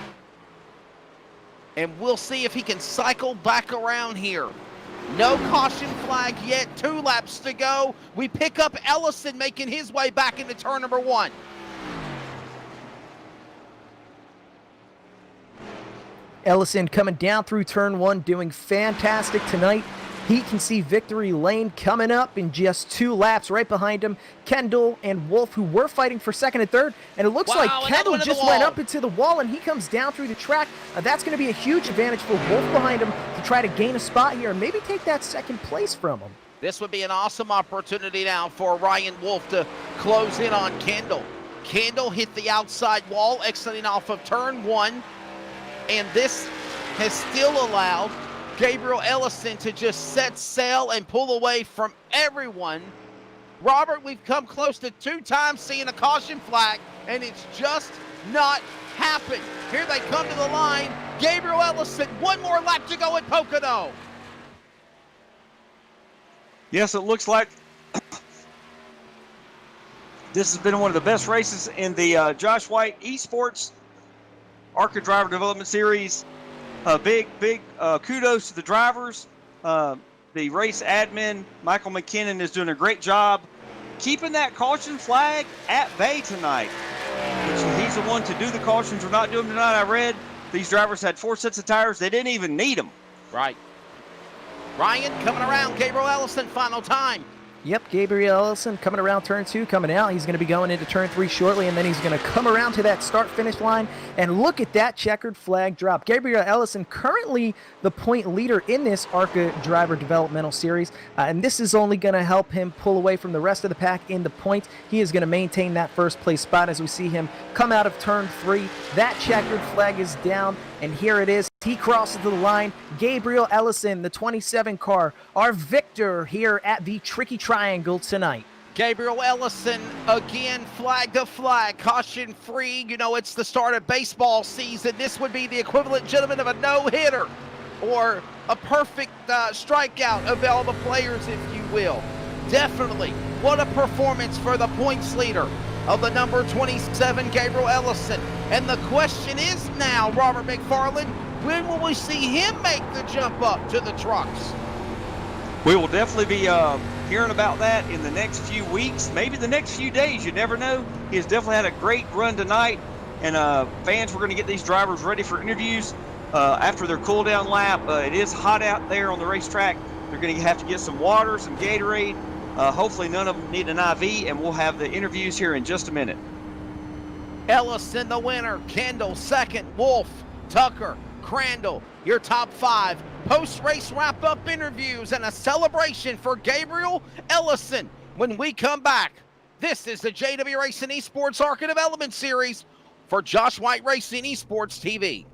and we'll see if he can cycle back around here. No caution flag yet. 2 laps to go. We pick up Ellison making his way back into turn number 1. Ellison coming down through turn 1, doing fantastic tonight. He can see victory lane coming up in just 2 laps. Right behind him, Kendall and Wolf, who were fighting for second and third. And it looks like Kendall just went up into the wall, and he comes down through the track. That's going to be a huge advantage for Wolf behind him to try to gain a spot here and maybe take that 2nd place from him. This would be an awesome opportunity now for Ryan Wolf to close in on Kendall. Kendall hit the outside wall, exiting off of turn 1. And this has still allowed Gabriel Ellison to just set sail and pull away from everyone. Robert, we've come close to 2 times seeing a caution flag, and it's just not happened. Here they come to the line. Gabriel Ellison, 1 more lap to go at Pocono. Yes, it looks like this has been one of the best races in the Josh White Esports ARCA Driver Development Series. Big kudos to the drivers. The race admin, Michael McKinnon, is doing a great job keeping that caution flag at bay tonight. He's the one to do the cautions. We're not doing them tonight. I read these drivers had 4 sets of tires. They didn't even need them. Right. Ryan coming around. Gabriel Ellison, final time. Yep, Gabriel Ellison coming around turn 2, coming out. He's going to be going into turn 3 shortly, and then he's going to come around to that start-finish line. And look at that checkered flag drop. Gabriel Ellison, currently the point leader in this ARCA Driver Developmental Series, and this is only going to help him pull away from the rest of the pack in the points. He is going to maintain that 1st place spot as we see him come out of turn 3. That checkered flag is down, and here it is. He crosses the line. Gabriel Ellison, the 27 car, our victor here at the Tricky Triangle tonight. Gabriel Ellison, again, flag to flag, caution free. You know, it's the start of baseball season. This would be the equivalent, gentlemen, of a no-hitter or a perfect strikeout of all the players, if you will. Definitely, what a performance for the points leader of the number 27, Gabriel Ellison. And the question is now, Robert McFarland, when will we see him make the jump up to the trucks? We will definitely be hearing about that in the next few weeks, maybe the next few days. You never know. He has definitely had a great run tonight. And fans, we're going to get these drivers ready for interviews after their cool-down lap. It is hot out there on the racetrack. They're going to have to get some water, some Gatorade. Hopefully none of them need an IV, and we'll have the interviews here in just a minute. Ellison, the winner. Kendall, second. Wolf, Tucker, Crandall, your top 5. Post-race wrap-up interviews and a celebration for Gabriel Ellison. When we come back, this is the JW Racing Esports ARCA Development Series for Josh White Racing Esports TV.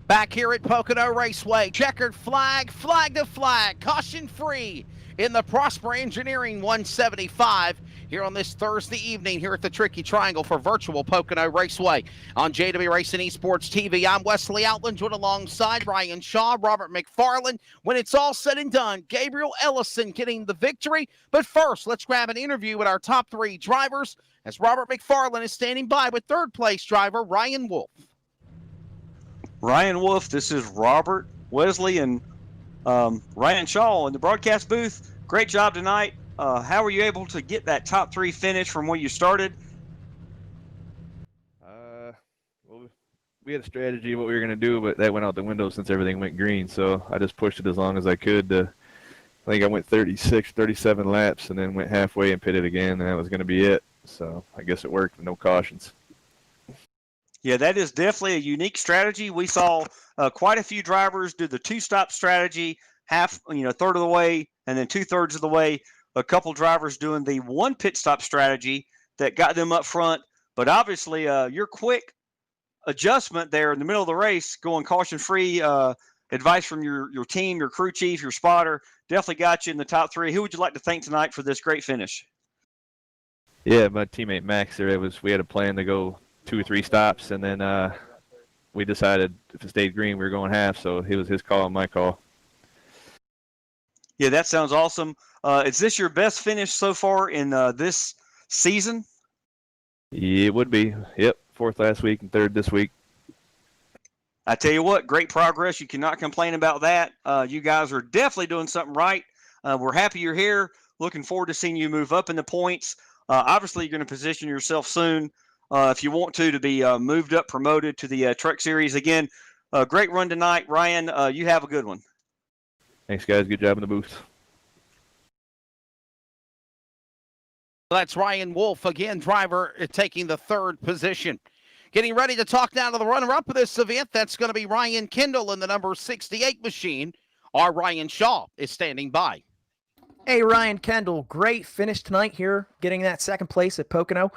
Back here at Pocono Raceway, checkered flag, flag to flag, caution free in the Prosper Engineering 175 here on this Thursday evening here at the Tricky Triangle for virtual Pocono Raceway on JW Racing Esports TV. I'm Wesley Outland, joined alongside Ryan Shaw, Robert McFarland. When it's all said and done, Gabriel Ellison getting the victory. But first, let's grab an interview with our top three drivers as Robert McFarland is standing by with third place driver Ryan Wolf. Ryan Wolf, this is Robert, Wesley, and Ryan Shaw in the broadcast booth. Great job tonight. How were you able to get that top three finish from where you started? Well, we had a strategy of what we were going to do, but that went out the window since everything went green. So I just pushed it as long as I could. I think I went 36, 37 laps and then went halfway and pitted again, and that was going to be it. So I guess it worked with no cautions. Yeah, that is definitely a unique strategy. We saw quite a few drivers do the two-stop strategy, third of the way, and then two-thirds of the way. A couple drivers doing the one pit stop strategy that got them up front. But obviously, your quick adjustment there in the middle of the race, going caution-free, advice from your team, your crew chief, your spotter, definitely got you in the top three. Who would you like to thank tonight for this great finish? Yeah, my teammate Max there. We had a plan to go 2 or 3 stops, and then we decided if it stayed green, we were going half. So it was his call and my call. Yeah, that sounds awesome. Is this your best finish so far in this season? It would be. Yep, 4th last week and 3rd this week. I tell you what, great progress. You cannot complain about that. You guys are definitely doing something right. We're happy you're here. Looking forward to seeing you move up in the points. Obviously, you're going to position yourself soon, if you want to be moved up, promoted to the Truck Series. Again, great run tonight. Ryan, you have a good one. Thanks, guys. Good job in the booth. That's Ryan Wolf, again, driver taking the 3rd position. Getting ready to talk now to the runner-up of this event. That's going to be Ryan Kendall in the number 68 machine. Our Ryan Shaw is standing by. Hey, Ryan Kendall, great finish tonight here, getting that 2nd place at Pocono.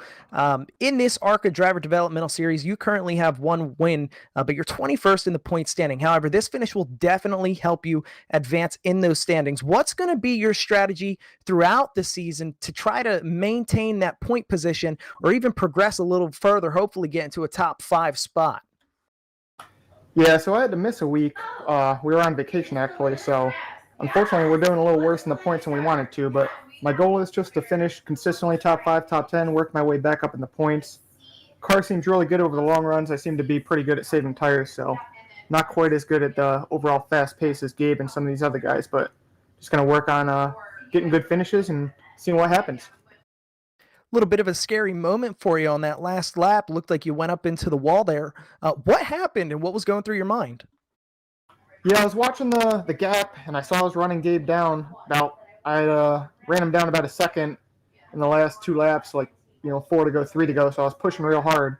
In this ARCA Driver Developmental Series, you currently have 1 win, but you're 21st in the point standing. However, this finish will definitely help you advance in those standings. What's going to be your strategy throughout the season to try to maintain that point position or even progress a little further, hopefully get into a top 5 spot? Yeah, so I had to miss a week. We were on vacation, actually, so unfortunately, we're doing a little worse in the points than we wanted to, but my goal is just to finish consistently top 5, top 10, work my way back up in the points. Car seems really good over the long runs. I seem to be pretty good at saving tires, so not quite as good at the overall fast pace as Gabe and some of these other guys, but just going to work on getting good finishes and seeing what happens. A little bit of a scary moment for you on that last lap. Looked like you went up into the wall there. What happened and what was going through your mind? Yeah, I was watching the gap, and I saw I was running Gabe down. I ran him down about a second in the last 2 laps, 4 to go, 3 to go. So I was pushing real hard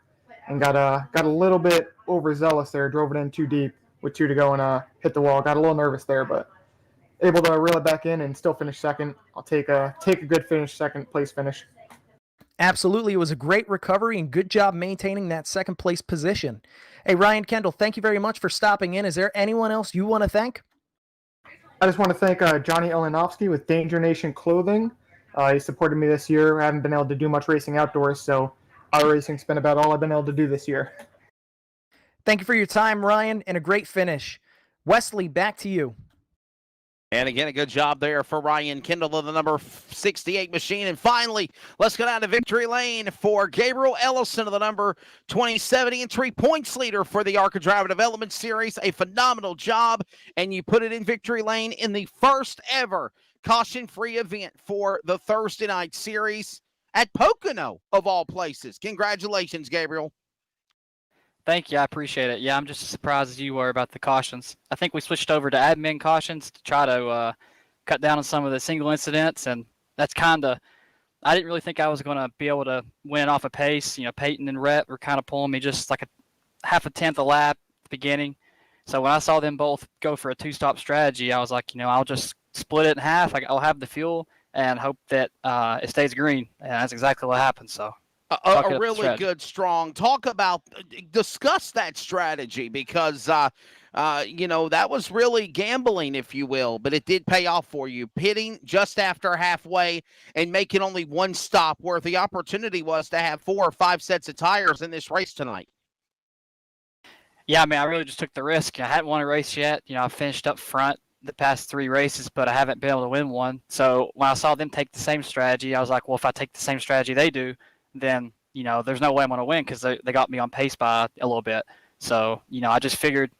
and got a little bit overzealous there. Drove it in too deep with 2 to go and hit the wall. Got a little nervous there, but able to reel it back in and still finish second. I'll take a good finish, 2nd place finish. Absolutely. It was a great recovery and good job maintaining that 2nd place position. Hey, Ryan Kendall, thank you very much for stopping in. Is there anyone else you want to thank? I just want to thank Johnny Elenovsky with Danger Nation Clothing. He supported me this year. I haven't been able to do much racing outdoors, so our racing's been about all I've been able to do this year. Thank you for your time, Ryan, and a great finish. Wesley, back to you. And again, a good job there for Ryan Kendall of the number 68 machine. And finally, let's go down to victory lane for Gabriel Ellison of the number 2070 and 3 points leader for the ARCA Driver Development Series. A phenomenal job, and you put it in victory lane in the first ever caution-free event for the Thursday night series at Pocono, of all places. Congratulations, Gabriel. Thank you. I appreciate it. Yeah, I'm just as surprised as you were about the cautions. I think we switched over to admin cautions to try to cut down on some of the single incidents, and that's kind of – I didn't really think I was going to be able to win off a pace. Peyton and Rhett were kind of pulling me just like a half a tenth a lap at the beginning. So when I saw them both go for a 2-stop strategy, I was like, I'll just split it in half. I'll have the fuel and hope that it stays green, and that's exactly what happened. So A really good, strong talk about, discuss that strategy because, that was really gambling, if you will, but it did pay off for you. Pitting just after halfway and making only one stop where the opportunity was to have 4 or 5 sets of tires in this race tonight. Yeah, I mean, I really just took the risk. I hadn't won a race yet. I finished up front the past 3 races, but I haven't been able to win one. So when I saw them take the same strategy, I was like, well, if I take the same strategy they do, then, there's no way I'm going to win because they got me on pace by a little bit. So, I just figured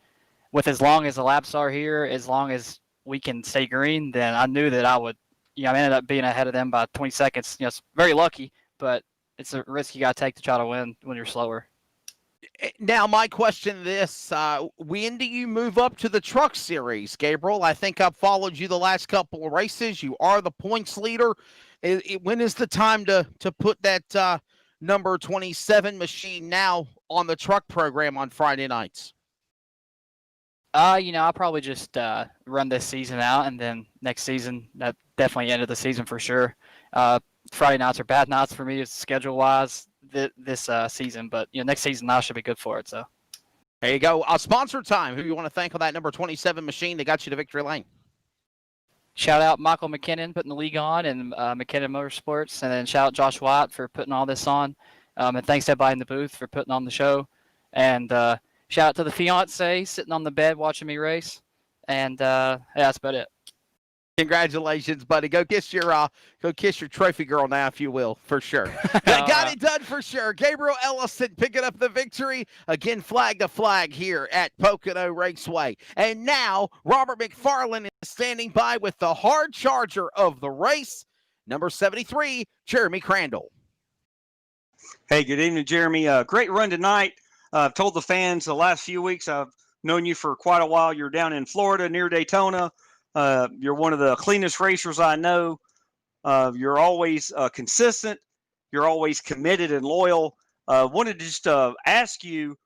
with as long as the laps are here, as long as we can stay green, then I knew that I would, I ended up being ahead of them by 20 seconds. It's very lucky, but it's a risk you got to take to try to win when you're slower. Now, my question is, when do you move up to the truck series, Gabriel? I think I've followed you the last couple of races. You are the points leader. When is the time to put that number 27 machine now on the truck program on Friday nights? I'll probably just run this season out, and then next season, that definitely end of the season for sure. Friday nights are bad nights for me schedule-wise this season, but next season I should be good for it. So there you go. Sponsor time. Who you want to thank on that number 27 machine that got you to victory lane? Shout out Michael McKinnon putting the league on, and McKinnon Motorsports, and then shout out Josh White for putting all this on, and thanks to everybody in the booth for putting on the show, and shout out to the fiance sitting on the bed watching me race, and yeah, that's about it. Congratulations, buddy. Go kiss your trophy girl now, if you will, for sure. Got it done for sure. Gabriel Ellison picking up the victory. Again, flag to flag here at Pocono Raceway. And now Robert McFarland is standing by with the hard charger of the race, number 73, Jeremy Crandall. Hey, good evening, Jeremy. Great run tonight. I've told the fans the last few weeks I've known you for quite a while. You're down in Florida near Daytona. You're one of the cleanest racers I know. You're always consistent. You're always committed and loyal. Wanted to just ask you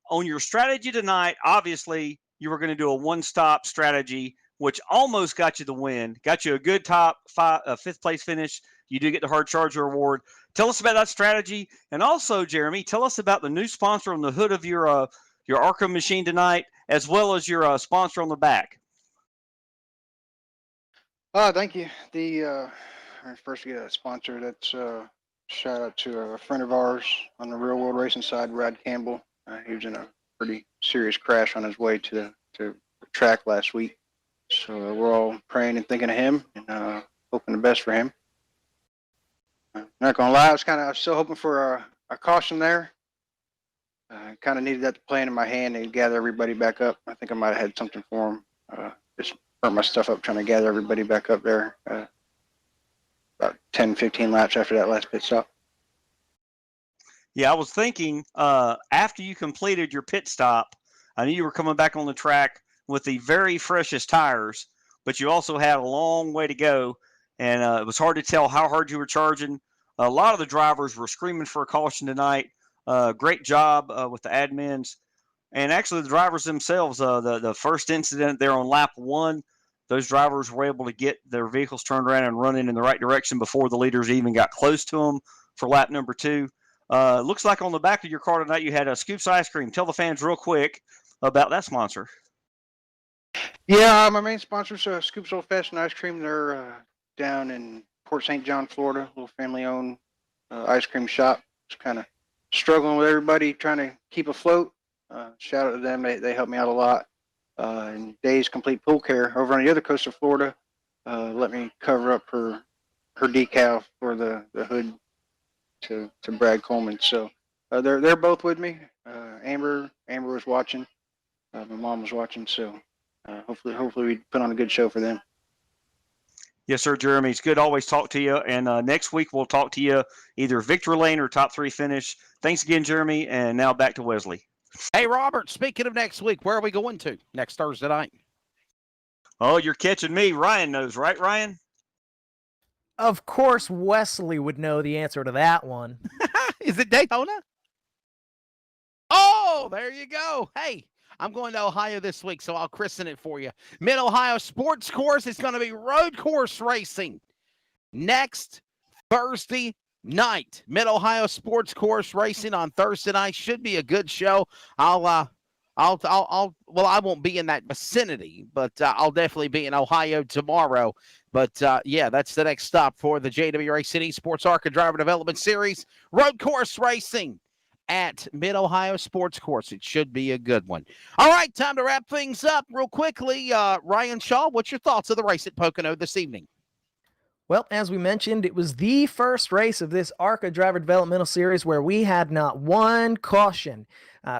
on your strategy tonight. Obviously, you were going to do a one-stop strategy, which almost got you the win. Got you a good top 5th place finish. You do get the Hard Charger Award. Tell us about that strategy. And also, Jeremy, tell us about the new sponsor on the hood of your ARCA machine tonight, as well as your sponsor on the back. Thank you. First get a sponsor. That's shout out to a friend of ours on the real world racing side, Brad Campbell. He was in a pretty serious crash on his way to the track last week. So we're all praying and thinking of him and hoping the best for him. Not gonna lie, I was still hoping for a caution there. I kind of needed that to play into my hand and gather everybody back up. I think I might have had something for him. Just burnt my stuff up trying to gather everybody back up there. About 10, 15 laps after that last pit stop. Yeah, I was thinking after you completed your pit stop, I knew you were coming back on the track with the very freshest tires, but you also had a long way to go, and it was hard to tell how hard you were charging. A lot of the drivers were screaming for a caution tonight. Great job with the admins. And actually, the drivers themselves, the first incident there on lap 1, those drivers were able to get their vehicles turned around and running in the right direction before the leaders even got close to them for lap number 2. Looks like on the back of your car tonight you had a Scoops Ice Cream. Tell the fans real quick about that sponsor. Yeah, my main sponsor is Scoops Old Fashioned Ice Cream. They're down in Port St. John, Florida, a little family-owned ice cream shop. Just kind of struggling with everybody, trying to keep afloat. Shout out to them. They helped me out a lot. And Days Complete Pool Care over on the other coast of Florida let me cover up her decal for the hood to Brad Coleman. So they're both with me. Amber was watching. My mom was watching. So hopefully we put on a good show for them. Yes, sir, Jeremy. It's good to always talk to you. And next week we'll talk to you either victory lane or top 3 finish. Thanks again, Jeremy. And now back to Wesley. Hey, Robert, speaking of next week, where are we going to next Thursday night? Oh, you're catching me. Ryan knows, right, Ryan? Of course, Wesley would know the answer to that one. Is it Daytona? Oh, there you go. Hey, I'm going to Ohio this week, so I'll christen it for you. Mid-Ohio Sports Course is going to be road course racing next Thursday night. Mid-Ohio Sports Course racing on Thursday night. Should be a good show. Well, I won't be in that vicinity, but I'll definitely be in Ohio tomorrow. But, yeah, that's the next stop for the JW Racing Esports ARCA Driver Development Series. Road course racing at Mid-Ohio Sports Course. It should be a good one. All right, time to wrap things up real quickly. Ryan Shaw, what's your thoughts of the race at Pocono this evening? Well, as we mentioned, it was the first race of this ARCA Driver Developmental Series where we had not one caution.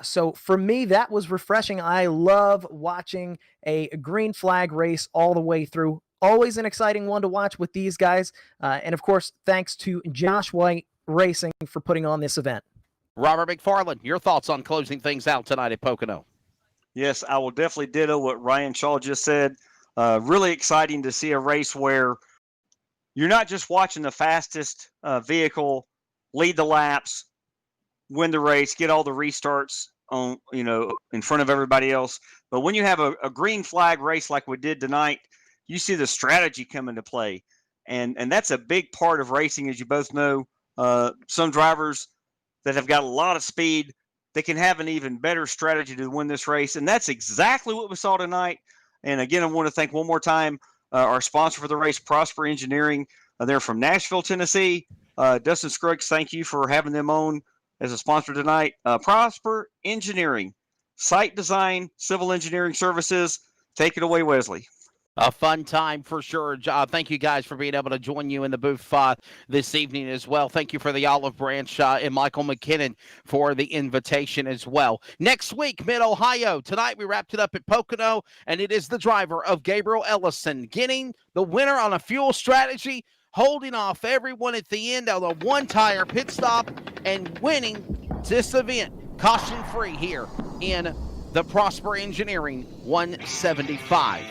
So for me, that was refreshing. I love watching a green flag race all the way through. Always an exciting one to watch with these guys. And of course, thanks to Josh White Racing for putting on this event. Robert McFarland, your thoughts on closing things out tonight at Pocono? Yes, I will definitely ditto what Ryan Shaw just said. Really exciting to see a race where you're not just watching the fastest vehicle lead the laps, win the race, get all the restarts on, in front of everybody else. But when you have a green flag race like we did tonight, you see the strategy come into play. And that's a big part of racing, as you both know. Some drivers that have got a lot of speed, they can have an even better strategy to win this race. And that's exactly what we saw tonight. And again, I want to thank one more time our sponsor for the race, Prosper Engineering. They're from Nashville, Tennessee. Dustin Scruggs, thank you for having them on as a sponsor tonight. Prosper Engineering, site design, civil engineering services. Take it away, Wesley. A fun time for sure. Thank you guys for being able to join you in the booth this evening as well. Thank you for the olive branch and Michael McKinnon for the invitation as well. Next week, Mid-Ohio. Tonight we wrapped it up at Pocono, and it is the driver of Gabriel Ellison getting the winner on a fuel strategy, holding off everyone at the end on a one-tire pit stop, and winning this event caution-free here in the Prosper Engineering 175.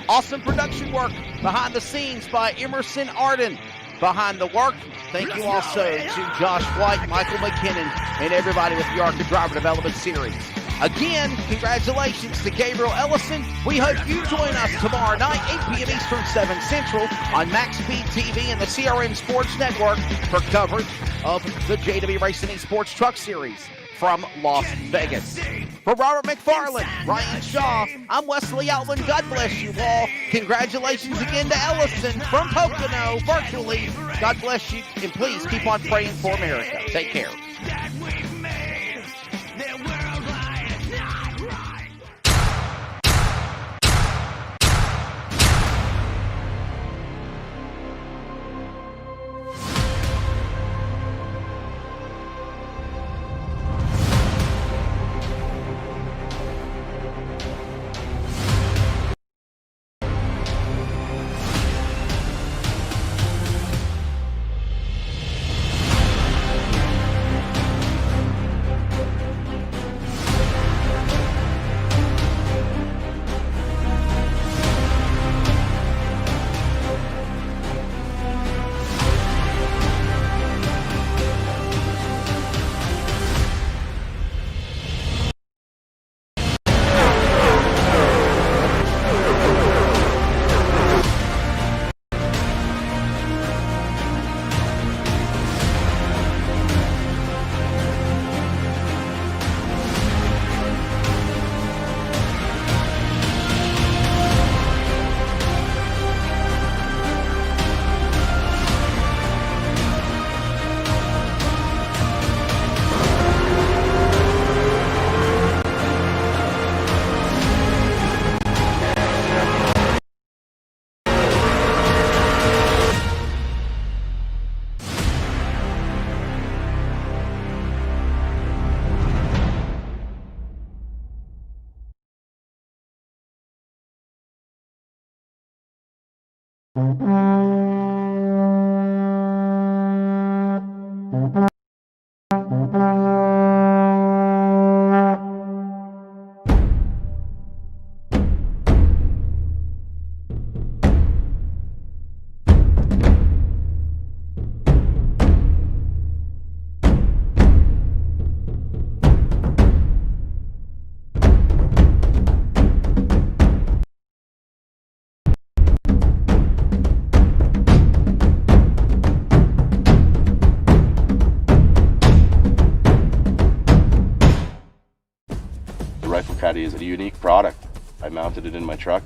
Awesome production work behind the scenes by Emerson Arden. Behind the work, thank you also to Josh White, Michael McKinnon, and everybody with the ARCA Driver Development Series. Again, congratulations to Gabriel Ellison. We hope you join us tomorrow night, 8 p.m. Eastern, 7 Central, on Max Speed TV and the CRM Sports Network for coverage of the JW Racing Esports Truck Series from Las Vegas. For Robert McFarland, Ryan Shaw, I'm Wesley Outland. God bless you all. Congratulations again to Ellison from Pocono virtually. God bless you, and please keep on praying for America. Take care. I mounted it in my truck.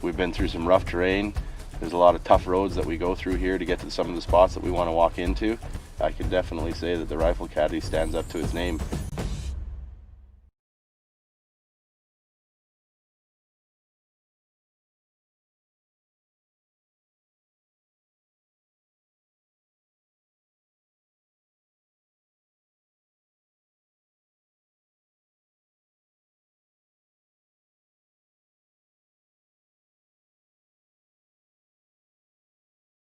We've been through some rough terrain. There's a lot of tough roads that we go through here to get to some of the spots that we want to walk into. I can definitely say that the Rifle Caddy stands up to its name.